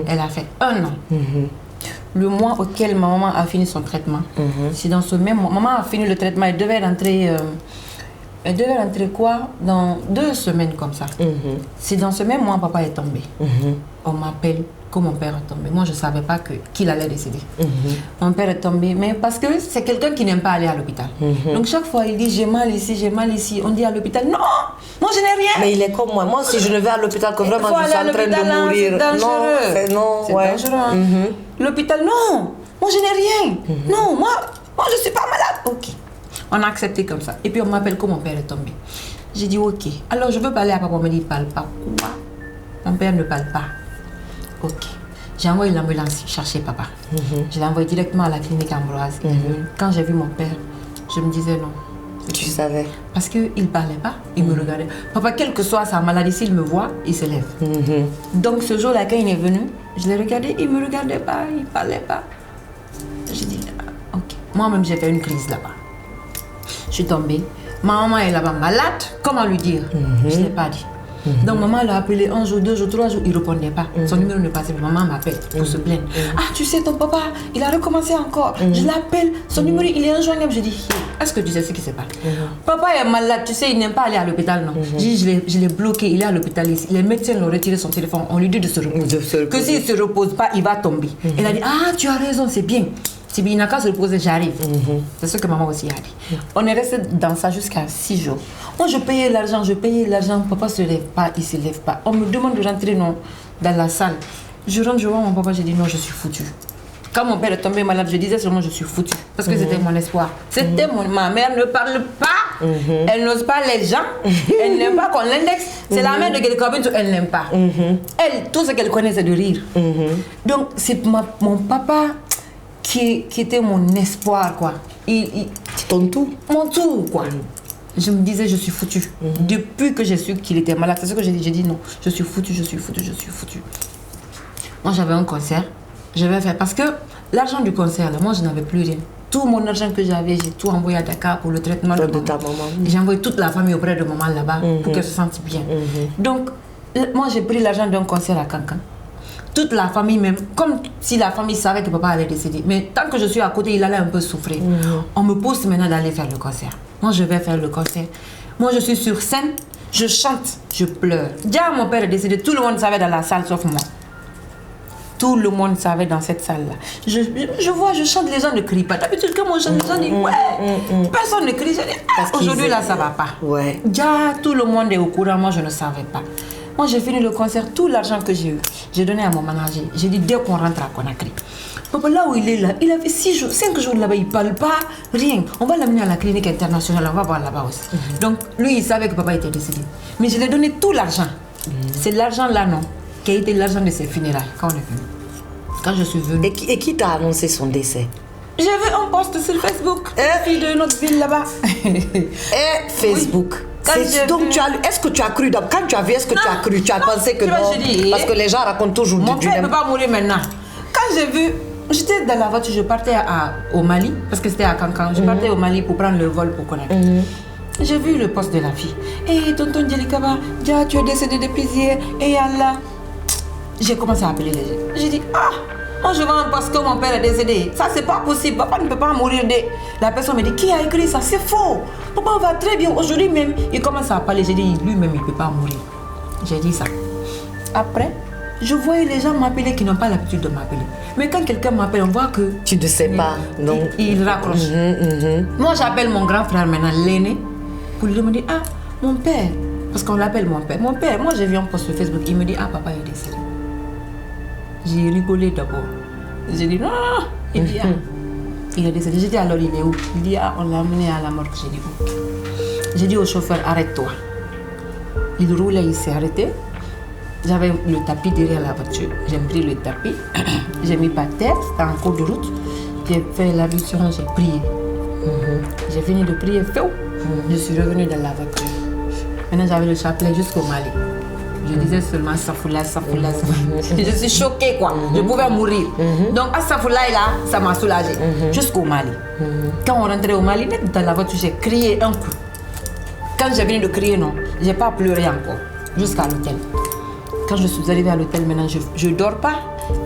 Elle a fait 1 an. Le mois auquel ma maman a fini son traitement, c'est dans ce même mois. Maman a fini le traitement, elle devait rentrer quoi? Dans 2 semaines comme ça. C'est dans ce même mois papa est tombé. On m'appelle que mon père est tombé. Moi, je ne savais pas qu'il allait décéder. Mon père est tombé, mais parce que c'est quelqu'un qui n'aime pas aller à l'hôpital. Donc, chaque fois, il dit j'ai mal ici, j'ai mal ici. On dit à l'hôpital, non, moi, je n'ai rien. Mais il est comme moi. Moi, si je ne vais à l'ôpital que vraiment je suis en train de mourir. C'est dangereux. C'est ouais. dangereux. L'hôpital, non, moi, je n'ai rien. Non, moi, je ne suis pas malade. Ok. On a accepté comme ça. Et puis, on m'appelle que mon père est tombé. J'ai dit, ok. Alors, je veux parler à papa. On me dit, il ne parle pas. Quoi? Mon père ne parle pas. Ok. J'ai envoyé l'ambulance chercher papa. Je l'ai envoyé directement à la clinique Ambroise. Quand j'ai vu mon père, je me disais non. Tu savais. Parce qu'il ne parlait pas, il me regardait. Papa, quelle que soit sa maladie, s'il me voit, il se lève. Donc ce jour-là, quand il est venu, je l'ai regardé, il ne me regardait pas, il ne parlait pas. J'ai dit, ah, ok. Moi-même, j'ai fait une crise là-bas. Je suis tombée. Ma maman est là-bas malade. Comment lui dire? Je ne l'ai pas dit. Donc maman l'a appelé 1 jour, 2 jours, 3 jours, il ne répondait pas. Son numéro ne passait pas. Maman m'appelle pour se plaindre. Ah, tu sais, ton papa, il a recommencé encore. Je l'appelle, son numéro, il est injoignable. Je dis, est-ce que tu sais ce qui se passe? Papa est malade, tu sais, il n'aime pas aller à l'hôpital, non. Je dis, je l'ai bloqué, il est à l'hôpital ici. Les médecins l'ont retiré son téléphone, on lui dit de se reposer. Que s'il ne se repose pas, il va tomber. Elle a dit, ah, tu as raison, c'est bien. Si il n'a qu'à se reposer, j'arrive. C'est ce que maman aussi a dit. On est resté dans ça jusqu'à 6 jours. Moi, je payais l'argent. Papa ne se lève pas, il ne se lève pas. On me demande de rentrer dans la salle. Je rentre, je vois mon papa, je dis non, je suis foutue. Quand mon père est tombé malade, je disais seulement je suis foutue. Parce que c'était mon espoir. C'était ma mère ne parle pas. Elle n'ose pas les gens. Elle n'aime pas qu'on l'indexe. C'est la mère de Jelika Bintou, elle n'aime pas. Elle, tout ce qu'elle connaît, c'est de rire. Donc, c'est mon papa qui était mon espoir, quoi. Ton tout. Mon tout, quoi. Je me disais, je suis foutue. Depuis que j'ai su qu'il était malade, c'est ce que j'ai dit. J'ai dit non, je suis foutue. Moi, j'avais un concert. Je vais faire. Parce que l'argent du concert, là, moi, je n'avais plus rien. Tout mon argent que j'avais, j'ai tout envoyé à Dakar pour le traitement de ta maman. J'ai envoyé toute la famille auprès de maman là-bas pour qu'elle se sente bien. Donc, moi, j'ai pris l'argent d'un concert à Cancan. Toute la famille même, comme si la famille savait que papa allait décéder. Mais tant que je suis à côté, il allait un peu souffrir. On me pousse maintenant d'aller faire le concert. Moi, je vais faire le concert. Moi, je suis sur scène, je chante, je pleure. Déjà, mon père est décédé, tout le monde savait dans la salle sauf moi. Tout le monde savait dans cette salle-là. Je vois, je chante, les gens ne crient pas. D'habitude, quand moi je chante, les gens disent ouais, personne ne crie. Je dis, aujourd'hui là, ça ne va pas. Ouais. Déjà, tout le monde est au courant, moi je ne savais pas. Moi, j'ai fini le concert, tout l'argent que j'ai eu, j'ai donné à mon manager. J'ai dit, dès qu'on rentre à Conakry, papa, là où il est là, il a fait 5 jours là-bas, il ne parle pas, rien. On va l'amener à la clinique internationale, on va voir là-bas aussi. Donc, lui, il savait que papa était décédé. Mais je lui ai donné tout l'argent. C'est l'argent là, non, qui a été l'argent de ses funérailles, quand on est venu. Quand je suis venue. Et qui t'a annoncé son décès? J'ai vu un post sur Facebook, fille de notre ville là-bas. Et Facebook. Oui. Donc, est-ce que tu as cru, quand tu as vu, est-ce que tu as cru, tu as pensé que non? Parce que les gens racontent toujours mon père ne peut pas mourir maintenant. Quand j'ai vu, j'étais dans la voiture, je partais au Mali, parce que c'était à Cancan. Je partais au Mali pour prendre le vol pour Conakry. J'ai vu le poste de la fille. Et tonton Jelika, tu es décédé depuis hier. Et Allah. J'ai commencé à appeler les gens. J'ai dit, ah, moi je vends parce que mon père est décédé. Ça, c'est pas possible. Papa ne peut pas mourir de... La personne me dit, qui a écrit ça? C'est faux. Papa va très bien. Aujourd'hui même, il commence à parler. J'ai dit, lui-même, il ne peut pas mourir. J'ai dit ça. Après, je voyais les gens m'appeler qui n'ont pas l'habitude de m'appeler. Mais quand quelqu'un m'appelle, on voit que... Tu ne sais pas, non. Il raccroche. Moi, j'appelle mon grand frère maintenant, l'aîné, pour lui demander, ah, mon père, parce qu'on l'appelle mon père. Mon père, moi j'ai vu un post sur Facebook, il me dit, ah, papa est décédé. J'ai rigolé d'abord. J'ai dit, non, non, non. Il dit, ah, il est décédé. J'ai dit, alors il est où? Il dit, ah, on l'a amené à la morgue. J'ai dit, où? J'ai dit au chauffeur, arrête-toi. Il roulait, il s'est arrêté. J'avais le tapis derrière la voiture. J'ai pris le tapis, j'ai mis par terre, c'était en cours de route. J'ai fait l'ablution, j'ai prié. J'ai fini de prier, je suis revenue dans la voiture. Maintenant, j'avais le chapelet jusqu'au Mali. Je disais seulement Safoula, Safoula, Safoula. Je suis choquée, quoi. Je pouvais mourir. Donc, à Safoula, là, ça m'a soulagée. Jusqu'au Mali. Quand on rentrait au Mali, dans la voiture, j'ai crié un coup. Quand j'ai fini de crier, non, j'ai pas pleuré encore. Jusqu'à l'hôtel. Quand je suis arrivée à l'hôtel, maintenant, je ne dors pas,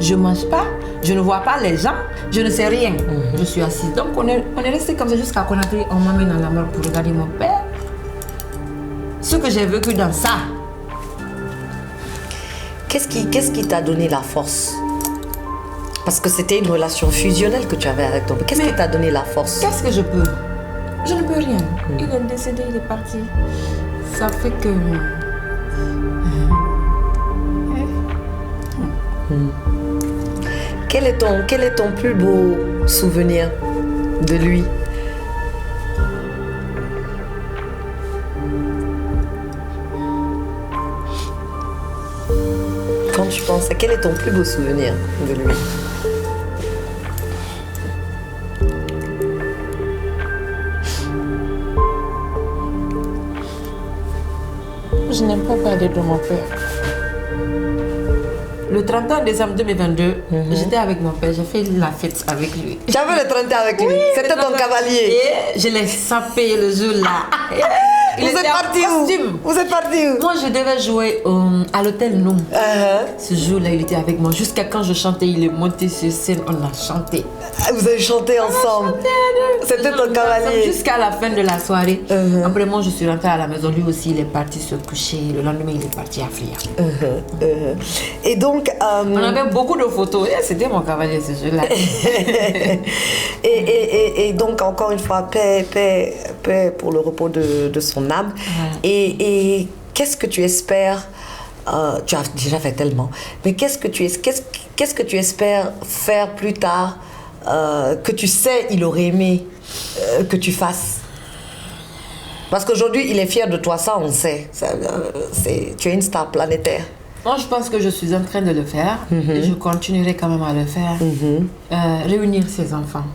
je ne mange pas, je ne vois pas les gens, je ne sais rien. Je suis assise. Donc, on est resté comme ça jusqu'à Conakry. On m'amène à la mort pour regarder mon père. Ce que j'ai vécu dans ça. Qu'est-ce qui t'a donné la force? Parce que c'était une relation fusionnelle que tu avais avec ton père. Qu'est-ce qui t'a donné la force? Qu'est-ce que je peux? Je ne peux rien. Il est décédé, il est parti. Ça fait que... Quel est ton plus beau souvenir de lui? Quand tu penses à quel est ton plus beau souvenir de lui? Je n'aime pas parler de mon père. Le 31 décembre 2022, j'étais avec mon père, j'ai fait la fête avec lui. Tu avais le 31 avec lui? C'était ton cavalier? Et je l'ai sapé le jour-là. Vous êtes parti où? Vous êtes parti où? Moi, je devais jouer à l'hôtel Noum. Ce jour-là, il était avec moi. Jusqu'à quand je chantais, il est monté sur scène, on a chanté. Vous avez chanté ensemble? C'était ton cavalier? Jusqu'à la fin de la soirée. Après, moi, je suis rentrée à la maison. Lui aussi, il est parti se coucher. Le lendemain, il est parti à Fria. Et donc... On avait beaucoup de photos. C'était mon cavalier ce jour-là. et donc, encore une fois, paix pour le repos de son âme. Et qu'est-ce que tu espères, tu as déjà fait tellement, mais qu'est-ce que tu espères faire plus tard, que tu sais il aurait aimé que tu fasses? Parce qu'aujourd'hui il est fier de toi, ça on sait, tu es une star planétaire. Moi, je pense que je suis en train de le faire et je continuerai quand même à le faire. Réunir ses enfants.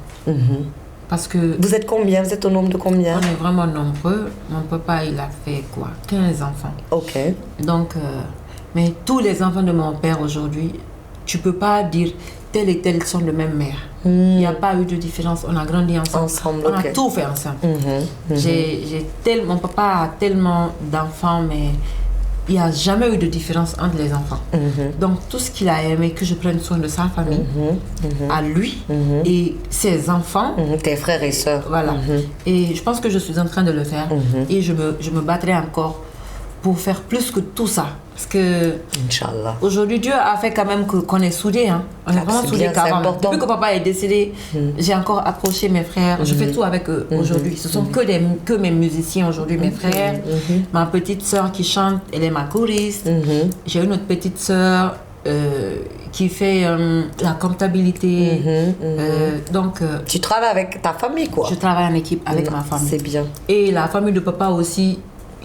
Parce que... Vous êtes combien? Vous êtes au nombre de combien? On est vraiment nombreux. Mon papa, il a fait quoi? 15 enfants. Ok. Donc, mais tous les enfants de mon père aujourd'hui, tu peux pas dire tel et tel sont de même mère. Il n'y a pas eu de différence. On a grandi ensemble. On a tout fait ensemble. Mon papa a tellement d'enfants, mais... il n'y a jamais eu de différence entre les enfants. Donc, tout ce qu'il a aimé, que je prenne soin de sa famille, à lui et ses enfants. Tes frères et sœurs. Voilà. Et je pense que je suis en train de le faire. Et je me battrai encore pour faire plus que tout ça. Parce que Inch'Allah. Aujourd'hui, Dieu a fait quand même qu'on est soudés. Hein. On est vraiment soudés qu'avant. Depuis que papa est décédé, j'ai encore approché mes frères. Je fais tout avec eux aujourd'hui. Ce sont que mes musiciens aujourd'hui, mes frères. Ma petite sœur qui chante, elle est ma choriste. J'ai une autre petite sœur qui fait la comptabilité. Donc, tu travailles avec ta famille, quoi? Je travaille en équipe avec ma famille. C'est bien. Et la famille de papa aussi.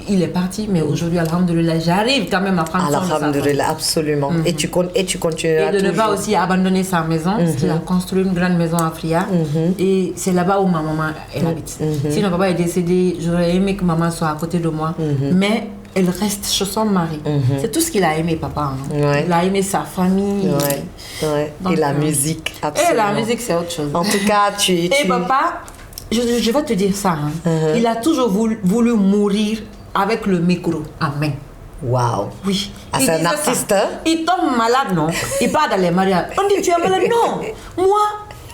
Il est parti, mais aujourd'hui, alhamdoulilah, j'arrive quand même à prendre soin de sa famille. Alhamdoulilah, absolument. Et tu continueras. Et de ne pas aussi abandonner sa maison, parce qu'il a construit une grande maison à Fria. Et c'est là-bas où ma maman elle habite. Si mon papa est décédé, j'aurais aimé que maman soit à côté de moi. Mais elle reste chez son mari. C'est tout ce qu'il a aimé, papa. Hein. Il a aimé sa famille. Donc, et la musique, absolument. Et la musique, c'est autre chose. En tout cas, Et papa, je vais te dire ça. Hein. Il a toujours voulu mourir avec le micro à main. Waouh. Oui. Ah, Il c'est un disait artiste, ça. hein? Il tombe malade, non? Il part dans les mariages. On dit, tu es malade? Non. Moi,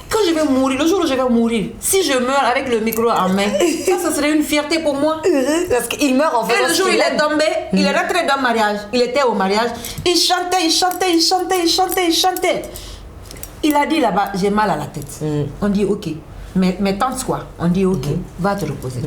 quand je vais mourir, le jour où je vais mourir, si je meurs avec le micro en main, ça serait une fierté pour moi. Parce qu'il meurt en fait. Et le jour où il est tombé, il est rentré dans le mariage. Il était au mariage. Il chantait, il chantait, il chantait, il chantait, il chantait. Il a dit là-bas, j'ai mal à la tête. On dit, ok. Mais tente quoi. On dit, ok, va te reposer.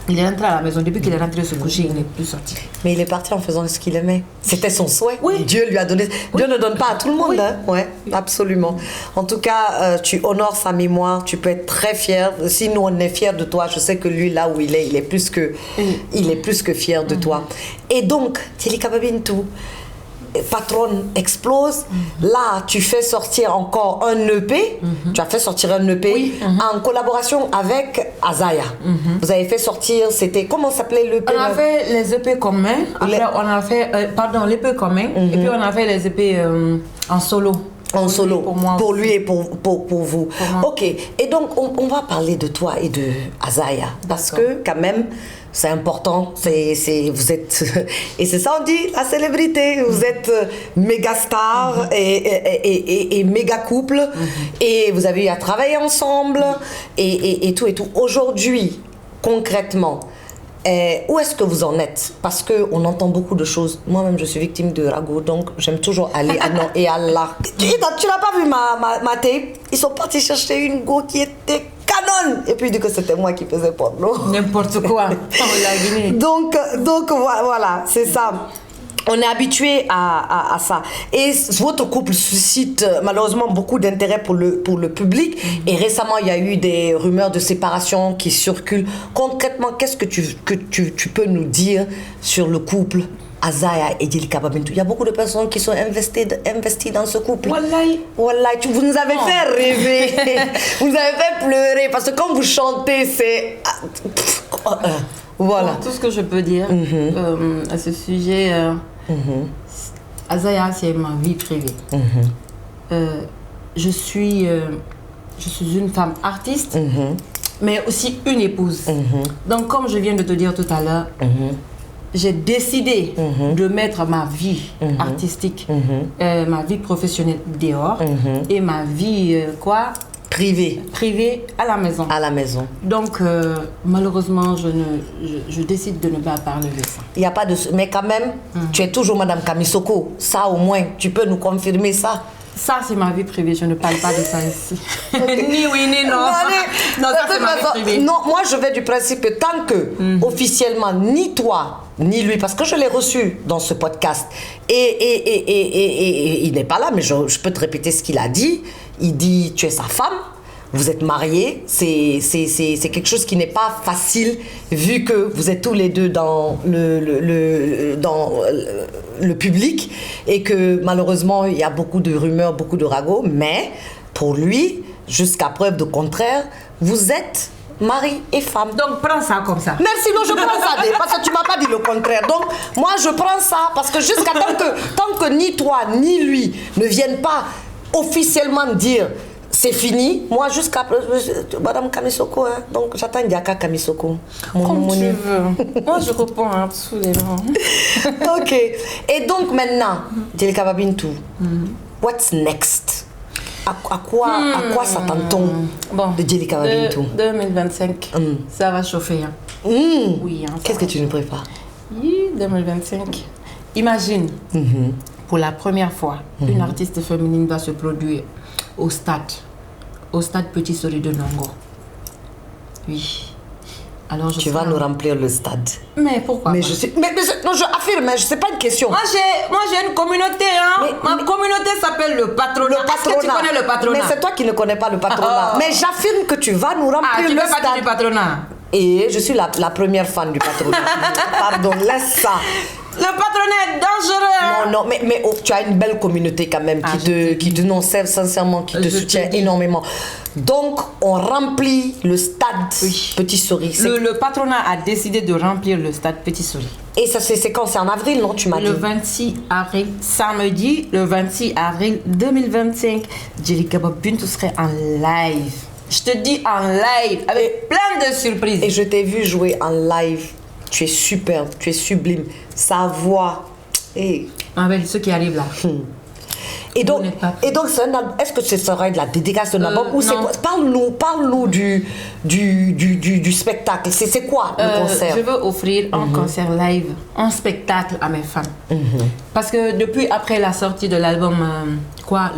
Il est rentré à la maison. Depuis qu'il est rentré se coucher, il n'est plus sorti. Mais il est parti en faisant ce qu'il aimait. C'était son souhait. Oui. Dieu lui a donné. Dieu ne donne pas à tout le monde. Oui. Hein? Ouais, absolument. En tout cas, tu honores sa mémoire. Tu peux être très fier. Si nous, on est fiers de toi, je sais que lui, là où il est plus que fier de toi. Et donc, Djelika Babintou, Patronne explose. Là, tu fais sortir encore un EP. Tu as fait sortir un EP Oui. en collaboration avec Azaya. Vous avez fait sortir, c'était, comment s'appelait l'EP? On a fait les EP communs. Après, on a fait, l'EP commun. Et puis, on a fait les EP en solo. En solo, Pour moi. pour lui et pour vous. Pour moi. Ok, et donc on va parler de toi et de Azaya, parce que quand même, c'est important, vous êtes, et c'est ça on dit, la célébrité, vous êtes méga star et méga couple, et vous avez eu à travailler ensemble, et tout. Aujourd'hui, concrètement, où est-ce que vous en êtes? Parce qu'on entend beaucoup de choses. Moi-même, je suis victime de ragots, donc j'aime toujours aller à non et à là. Tu n'as pas vu ma tape? Ils sont partis chercher une go qui était canon. Et puis, du coup, c'était moi qui faisais porno. N'importe quoi. On l'a Guinée. Donc voilà, c'est ça. On est habitué à ça. Et votre couple suscite malheureusement beaucoup d'intérêt pour le public. Et récemment, il y a eu des rumeurs de séparation qui circulent. Concrètement, qu'est-ce que tu peux nous dire sur le couple Azaya et Djelika Babintou? Il y a beaucoup de personnes qui sont investies dans ce couple. Wallahi. Wallahi, vous nous avez fait rêver. Vous nous avez fait pleurer. Parce que quand vous chantez, c'est... Voilà. Bon, tout ce que je peux dire à ce sujet, Azaya, c'est ma vie privée. Je suis une femme artiste, mais aussi une épouse. Donc, comme je viens de te dire tout à l'heure, j'ai décidé de mettre ma vie artistique, ma vie professionnelle dehors et ma vie, privée à la maison. À la maison. Donc, malheureusement, je décide de ne pas parler de ça. Il n'y a pas de... Mais quand même, tu es toujours Madame Kamisoko. Ça, au moins, tu peux nous confirmer ça. Ça, c'est ma vie privée. Je ne parle pas de ça ici. Ni oui, ni non. Non, ça, c'est ma vie privée. Non, moi, je vais du principe que tant que, officiellement, ni toi, ni lui, parce que je l'ai reçu dans ce podcast, et il n'est pas là, mais je peux te répéter ce qu'il a dit. Il dit, tu es sa femme, vous êtes mariés, c'est quelque chose qui n'est pas facile, vu que vous êtes tous les deux dans le public, et que malheureusement, il y a beaucoup de rumeurs, beaucoup de ragots, mais pour lui, jusqu'à preuve de contraire, vous êtes mari et femme. Donc, prends ça comme ça. Merci, non, je prends ça, parce que tu m'as pas dit le contraire. Donc, moi, je prends ça, parce que jusqu'à tant que ni toi, ni lui ne viennent pas officiellement dire c'est fini, moi, jusqu'à Madame Kamisoko, hein, donc j'attends Ndiaka Kamisoko. Comme tu veux. Moi, je réponds absolument. Ok. Et donc, maintenant, Djelika Babintou, what's next? À quoi s'attend-on de Djelika Babintou? 2025, ça va chauffer. Hein. Oui. Hein, qu'est-ce que tu nous prépares? 2025. Imagine, pour la première fois, une artiste féminine va se produire au stade Petit Sori de Nongo. Oui. Alors tu vas nous remplir le stade. Mais pourquoi mais pas? Non, je affirme, c'est pas une question. Moi j'ai une communauté, hein. Ma communauté s'appelle le patronat. Est-ce que tu connais le patronat? Mais c'est toi qui ne connais pas le patronat. Mais j'affirme que tu vas nous remplir tu le veux stade. pas du patronat? Et je suis la première fan du patronat. Pardon, laisse ça. Le patronat est dangereux. Non, mais tu as une belle communauté quand même qui te non, sincèrement, qui te soutient énormément. Donc, on remplit le stade Petit Sori. Le patronat a décidé de remplir le stade Petit Sori. Et ça, c'est quand? C'est en avril, non? Tu m'as dit. Le 26 avril, samedi, le 26 avril 2025, Djelika Babintou serait en live. Je te dis en live, avec plein de surprises. Et je t'ai vu jouer en live. Tu es superbe, tu es sublime. Sa voix Et, Avec ceux qui arrivent là. et donc, Vous n'êtes pas- est-ce que ce serait de la dédicace d'un album ou c'est non. quoi? Parle-nous du spectacle. C'est quoi le concert? Je veux offrir un concert live, un spectacle à mes fans. Parce que depuis après la sortie de l'album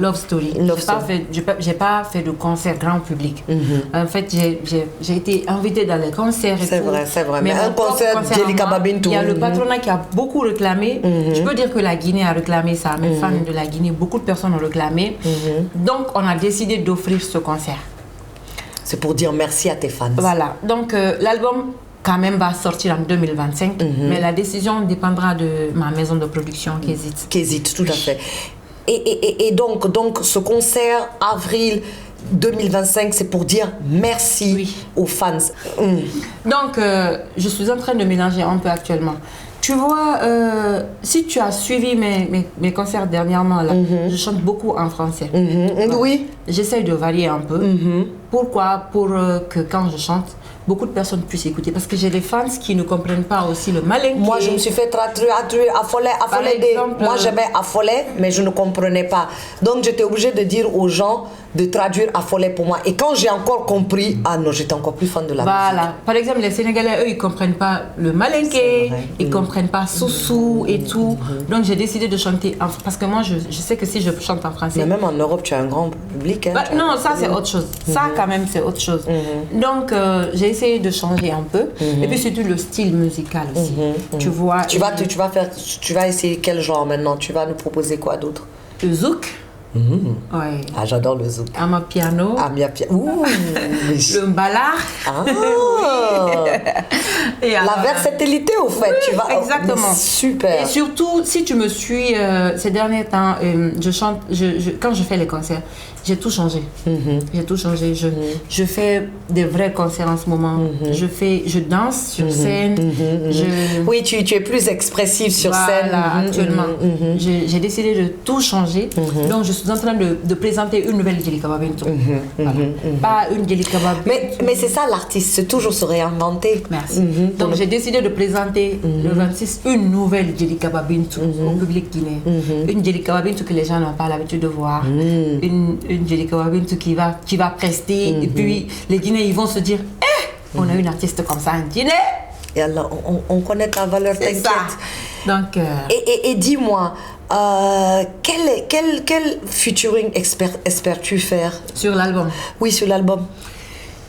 Love Story, j'ai pas fait de concert grand public. En fait, j'ai été invitée dans les concerts. C'est vrai. Mais mon un concert propre Djelika à moi, Babintou. il y a le patronat qui a beaucoup réclamé. Je peux dire que la Guinée a réclamé ça. Mes fans de la Guinée, beaucoup de personnes ont réclamé. Donc, on a décidé d'offrir ce concert. C'est pour dire merci à tes fans. Voilà. Donc, l'album quand même va sortir en 2025, mais la décision dépendra de ma maison de production qui hésite. Qui hésite, tout à fait. Et donc, ce concert, avril 2025, c'est pour dire merci aux fans. Donc, je suis en train de mélanger un peu actuellement. Tu vois, si tu as suivi mes concerts dernièrement, là, je chante beaucoup en français. Oui. J'essaye de varier un peu. Pourquoi? Pour que quand je chante, beaucoup de personnes puissent écouter. Parce que j'ai des fans qui ne comprennent pas aussi le malinqué. Moi, je me suis fait traduire, affolé. Moi, j'aimais affolé, mais je ne comprenais pas. Donc, j'étais obligée de dire aux gens de traduire affolé pour moi. Et quand j'ai encore compris, ah non, j'étais encore plus fan de la musique. Voilà. Par exemple, les Sénégalais, eux, ils ne comprennent pas le malinqué, ils ne comprennent pas Soussou et tout. Donc, j'ai décidé de chanter. Parce que moi, je sais que si je chante en français. Mais même en Europe, tu as un grand public. Hein, non, ça, c'est autre chose. Ça, quand même, c'est autre chose. Donc, j'ai essayé de changer un peu. Et puis, surtout le style musical aussi. Tu vois. Tu vas essayer quel genre maintenant? Tu vas nous proposer quoi d'autre? Le zouk. Ouais. Ah, j'adore le zouk. Amapiano. Ouh, le mbala. Ah. Et alors, la versatilité, au fait. Oui, tu vas. exactement. Super. Et surtout, si tu me suis ces derniers temps, je chante, quand je fais les concerts, j'ai tout changé. J'ai tout changé. Je fais des vrais concerts en ce moment. Je danse sur scène. Oui, tu es plus expressive sur scène. Actuellement. J'ai décidé de tout changer. Donc, je suis en train de présenter une nouvelle Djelika Babintou. Pas une Djelika Babintou. Mais c'est ça l'artiste, c'est toujours se réinventer. Merci. Donc, j'ai décidé de présenter le 26 une nouvelle Djelika Babintou au public guinéen. Une Djelika Babintou que les gens n'ont pas l'habitude de voir. Une Djelika Babintou qui va prester. Et puis, les Guinéens, ils vont se dire, on a une artiste comme ça en Guinée. Et alors, on connaît ta valeur, t'inquiète. Donc, et dis-moi, quel featuring espères-tu faire? Sur l'album. Oui, sur l'album.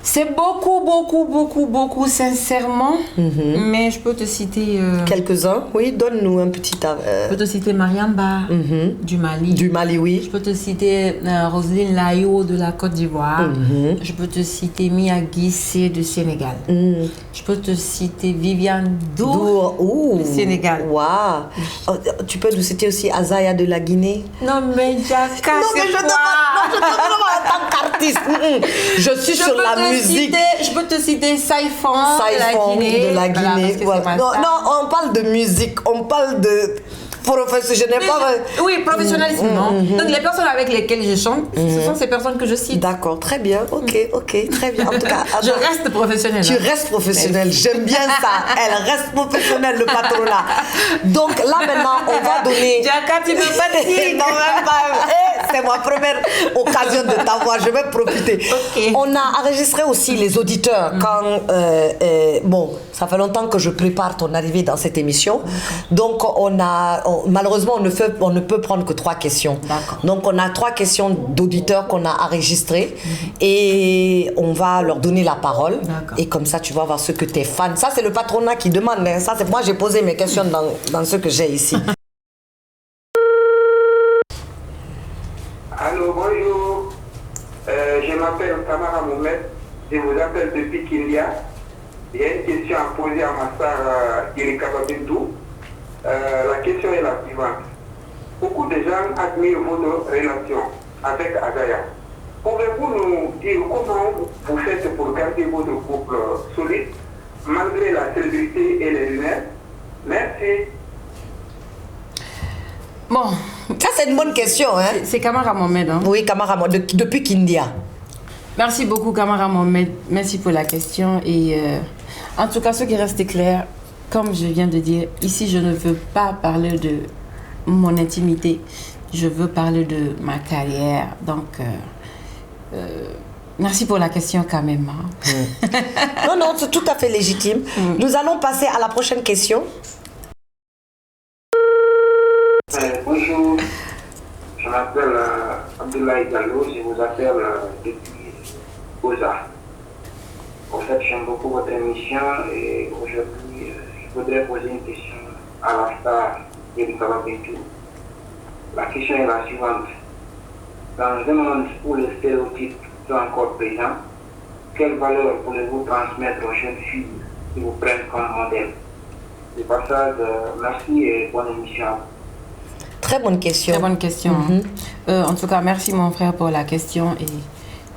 C'est beaucoup, sincèrement. Mais je peux te citer... Quelques-uns, oui. Donne-nous un petit... Je peux te citer Mariamba du Mali. Du Mali, oui. Je peux te citer Roselyne Layo de la Côte d'Ivoire. Je peux te citer Mia Guissé du Sénégal. Je peux te citer Viviane Dour du Sénégal. Waouh. Oh, tu peux nous citer aussi Azaya de la Guinée? Non, mais Jaka, c'est quoi? Je te demande en tant qu'artiste. Je suis sur la musique. Je peux te citer Saïfon de la Guinée. Voilà. Non, on parle de musique, on parle de professionnel. Je n'ai pas... Oui, professionnalisme, non. Donc les personnes avec lesquelles je chante, ce sont ces personnes que je cite. D'accord, très bien, ok, très bien. En tout cas, je reste professionnelle. Tu restes professionnelle, j'aime bien ça. Elle reste professionnelle, le patronat. Donc là maintenant, on va donner... Jaka, tu peux pas dire. Non, même pas. C'est ma première occasion de t'avoir, je vais profiter. Okay. On a enregistré aussi les auditeurs quand... bon, ça fait longtemps que je prépare ton arrivée dans cette émission. Donc malheureusement, on ne peut prendre que 3 questions. Donc on a 3 questions d'auditeurs qu'on a enregistrées et on va leur donner la parole. Et comme ça, tu vas voir ce que tes fans... Ça, c'est le patronat qui demande. Hein. Ça, c'est moi, j'ai posé mes questions dans ce que j'ai ici. Allô, bonjour. Je m'appelle Kamara Mohamed. Je vous appelle depuis Kindia. Il y a une question à poser à ma sœur Djelika Babintou. La question est la suivante. Beaucoup de gens admirent votre relation avec Azaya. Pouvez-vous nous dire comment vous faites pour garder votre couple solide malgré la célébrité et les lunettes? Merci. Bon. Ça, c'est une bonne question. Hein? C'est Kamara Mohamed. Hein? Oui, Kamara Mohamed, depuis Kindia. Merci beaucoup, Kamara Mohamed. Merci pour la question. Et en tout cas, ce qui reste clair, comme je viens de dire, ici, je ne veux pas parler de mon intimité. Je veux parler de ma carrière. Donc, merci pour la question quand même. Hein. Non, c'est tout à fait légitime. Nous allons passer à la prochaine question. Bonjour, je m'appelle Abdoulaye Gallo, je vous appelle depuis Oza. En fait, j'aime beaucoup votre émission et aujourd'hui, je voudrais poser une question à la star Djelika Babintou. La question est la suivante. Dans un monde où les stéréotypes sont encore présents, quelle valeur pouvez-vous transmettre aux jeunes filles qui vous prennent comme modèle? De passage, merci et bonne émission. Très bonne question. Très bonne question. En tout cas, merci mon frère pour la question. Et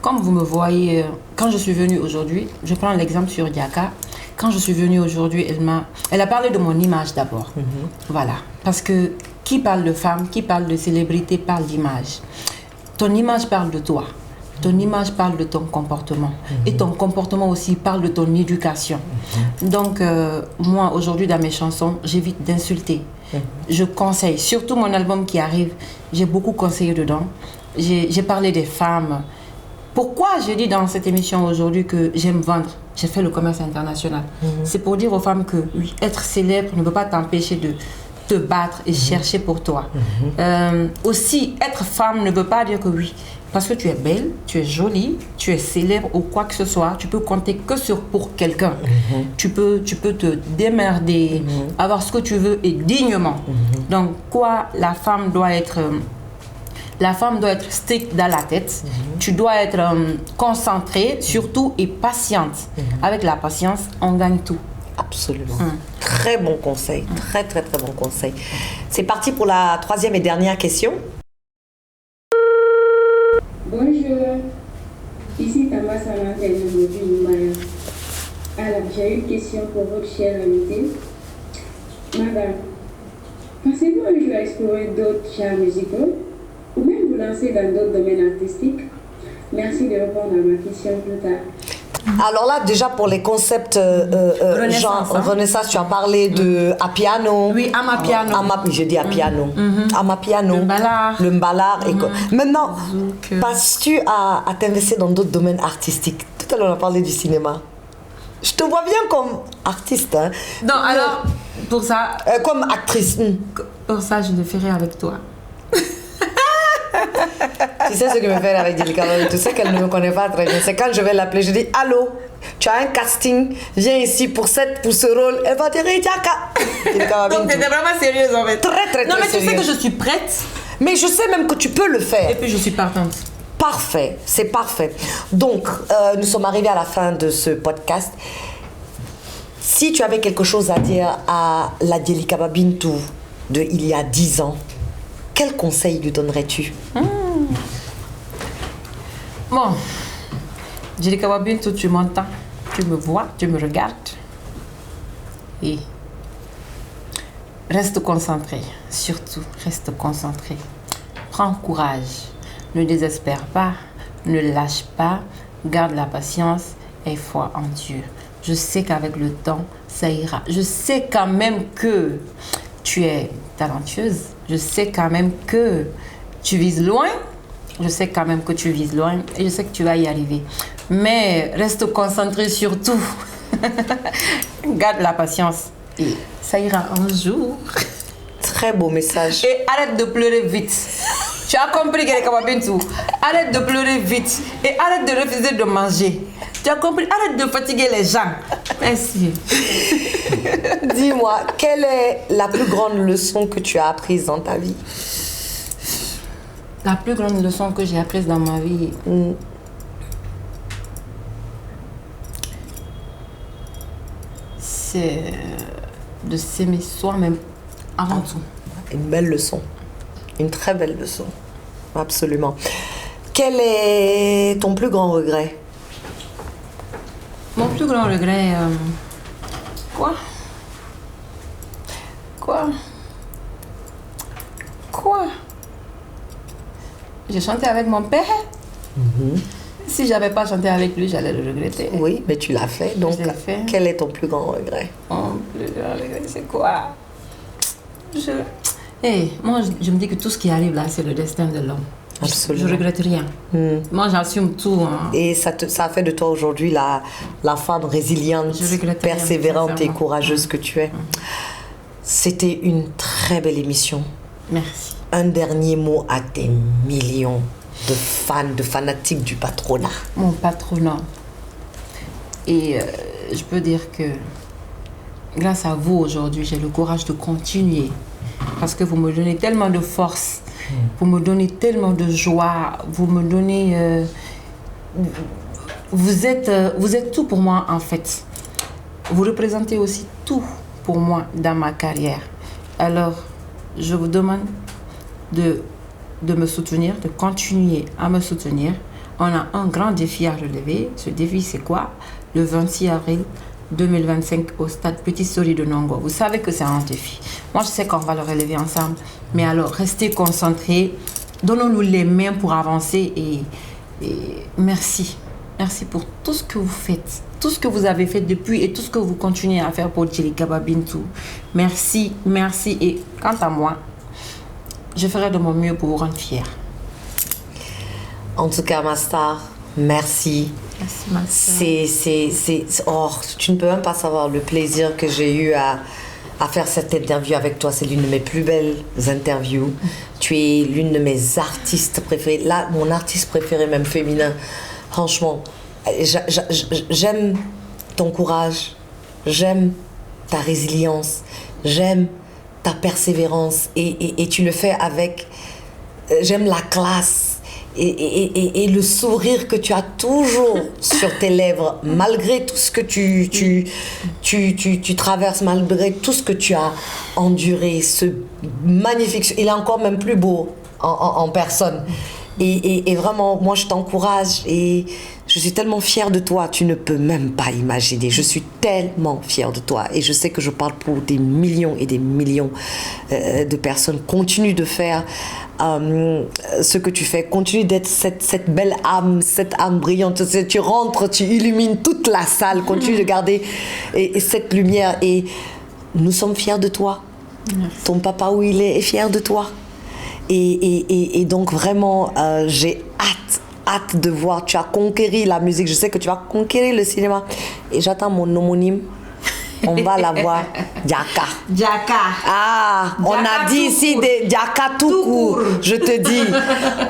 comme vous me voyez, quand je suis venue aujourd'hui, je prends l'exemple sur Diaka. Quand je suis venue aujourd'hui, elle a parlé de mon image d'abord. Voilà. Parce que qui parle de femme, qui parle de célébrité, parle d'image. Ton image parle de toi. Ton image parle de ton comportement. Et ton comportement aussi parle de ton éducation. Donc, moi, aujourd'hui, dans mes chansons, j'évite d'insulter. Je conseille, surtout mon album qui arrive, j'ai beaucoup conseillé dedans. J'ai parlé des femmes. Pourquoi je dis dans cette émission aujourd'hui que j'aime vendre? J'ai fait le commerce international. C'est pour dire aux femmes que oui, être célèbre ne peut pas t'empêcher de te battre et chercher pour toi. Aussi, être femme ne veut pas dire que oui, parce que tu es belle, tu es jolie, tu es célèbre ou quoi que ce soit, tu peux compter que pour quelqu'un. Tu peux te démerder, avoir ce que tu veux et dignement. Donc, la femme doit être stricte dans la tête. Tu dois être concentrée, surtout, et patiente. Avec la patience, on gagne tout. Absolument. Très bon conseil. Très, très, très bon conseil. C'est parti pour la troisième et dernière question. Bonjour. Ici Thomas Samantha de Alors, j'ai une question pour votre chère invitée. Madame, pensez-vous un jour explorer d'autres genres musicaux ou même vous lancer dans d'autres domaines artistiques? Merci de répondre à ma question plus tard. Alors là, déjà pour les concepts Renaissance, tu as parlé de Apiano. Oui, Amapiano. Je dis Apiano. Amapiano. Le mbalard. Maintenant, passes-tu à t'investir dans d'autres domaines artistiques? Tout à l'heure, on a parlé du cinéma. Je te vois bien comme artiste. Hein. Non, alors, pour ça... comme actrice. Pour ça, je le ferai avec toi. Tu sais ce que me fait avec Djelika Babintou, tu sais qu'elle ne me connaît pas très bien. C'est quand je vais l'appeler, je dis allô, tu as un casting, viens ici pour ce rôle. Elle va dire Djelika. Donc tu étais vraiment sérieuse en fait. Très non mais sérieuse. Tu sais que je suis prête. Mais je sais même que tu peux le faire. Et puis je suis partante. Parfait, c'est parfait. Donc nous sommes arrivés à la fin de ce podcast. Si tu avais quelque chose à dire à la Djelika Babintou de il y a 10 ans, quel conseil lui donnerais-tu? Bon, Djelika Babintou, tu m'entends, tu me vois, tu me regardes. Et reste concentré, surtout reste concentré. Prends courage, ne désespère pas, ne lâche pas, garde la patience et foi en Dieu. Je sais qu'avec le temps, ça ira. Je sais quand même que tu es talentueuse. Je sais quand même que tu vises loin. Je sais quand même que tu vises loin et je sais que tu vas y arriver. Mais reste concentré surtout. Garde la patience et ça ira un jour. Très beau message. Et arrête de pleurer vite. Tu as compris, Djelika Babintou? Arrête de pleurer vite et arrête de refuser de manger. Tu as compris? Arrête de fatiguer les gens. Merci. Dis-moi, quelle est la plus grande leçon que tu as apprise dans ta vie? La plus grande leçon que j'ai apprise dans ma vie, c'est de s'aimer soi-même avant tout. Une belle leçon. Une très belle leçon. Absolument. Quel est ton plus grand regret? Mon plus grand regret... Quoi? J'ai chanté avec mon père. Si j'avais pas chanté avec lui, j'allais le regretter. Oui, mais tu l'as fait. Donc, quel est ton plus grand regret? Mon plus grand regret, c'est quoi? Moi, je me dis que tout ce qui arrive là, c'est le destin de l'homme. Absolument. Je regrette rien. Moi, j'assume tout. Hein. Et ça a fait de toi aujourd'hui la femme résiliente, persévérante et courageuse que tu es. C'était une très belle émission. Merci. Un dernier mot à tes millions de fans, de fanatiques du patronat. Mon patronat. Et je peux dire que grâce à vous aujourd'hui, j'ai le courage de continuer. Parce que vous me donnez tellement de force, vous me donnez tellement de joie, vous me donnez... vous êtes tout pour moi en fait. Vous représentez aussi tout pour moi dans ma carrière. Alors, je vous demande de me soutenir, de continuer à me soutenir. On a un grand défi à relever. Ce défi, c'est quoi? Le 26 avril 2025 au stade Petit Sori de Nongo. Vous savez que c'est un défi. Moi, je sais qu'on va le relever ensemble. Mais alors, restez concentrés. Donnons-nous les mains pour avancer et merci. Merci pour tout ce que vous faites. Tout ce que vous avez fait depuis et tout ce que vous continuez à faire pour Djelika Babintou. Merci, merci. Et quant à moi, je ferai de mon mieux pour vous rendre fière. En tout cas, ma star, merci. Merci, ma star. Tu ne peux même pas savoir le plaisir que j'ai eu à faire cette interview avec toi. C'est l'une de mes plus belles interviews. Tu es l'une de mes artistes préférées. Là, mon artiste préféré, même féminin. Franchement, j'aime ton courage. J'aime ta résilience. J'aime ta persévérance. Et tu le fais avec... J'aime la classe. Et le sourire que tu as toujours sur tes lèvres, malgré tout ce que tu traverses, malgré tout ce que tu as enduré, ce magnifique... Il est encore même plus beau en personne. Et vraiment, moi, je t'encourage et je suis tellement fière de toi, tu ne peux même pas imaginer. Je suis tellement fière de toi et je sais que je parle pour des millions et des millions de personnes. Continue de faire ce que tu fais, continue d'être cette belle âme, cette âme brillante. Tu rentres, tu illumines toute la salle, continue de garder cette lumière et nous sommes fiers de toi. Merci. Ton papa où il est fier de toi. Et donc vraiment, j'ai hâte de voir. Tu as conquéri la musique. Je sais que tu vas conquérir le cinéma. Et j'attends mon homonyme. On va la voir. Diaka. Ah, on a dit ici des Diaka tout court. Je te dis.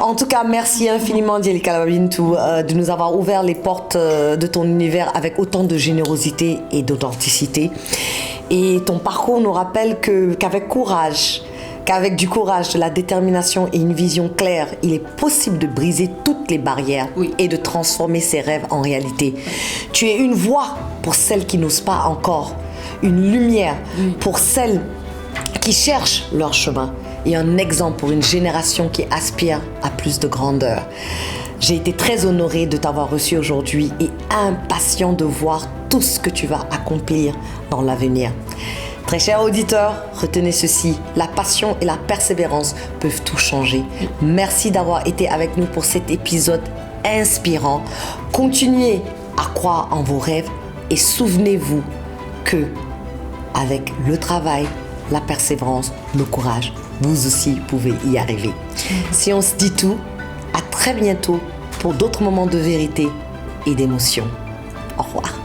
En tout cas, merci infiniment, Djelika Babintou, de nous avoir ouvert les portes de ton univers avec autant de générosité et d'authenticité. Et ton parcours nous rappelle qu'avec courage, qu'avec du courage, de la détermination et une vision claire, il est possible de briser toutes les barrières et de transformer ses rêves en réalité. Tu es une voix pour celles qui n'osent pas encore, une lumière pour celles qui cherchent leur chemin et un exemple pour une génération qui aspire à plus de grandeur. J'ai été très honorée de t'avoir reçu aujourd'hui et impatient de voir tout ce que tu vas accomplir dans l'avenir. Très chers auditeurs, retenez ceci, la passion et la persévérance peuvent tout changer. Merci d'avoir été avec nous pour cet épisode inspirant. Continuez à croire en vos rêves et souvenez-vous que, avec le travail, la persévérance, le courage, vous aussi pouvez y arriver. Si on se dit tout, à très bientôt pour d'autres moments de vérité et d'émotion. Au revoir.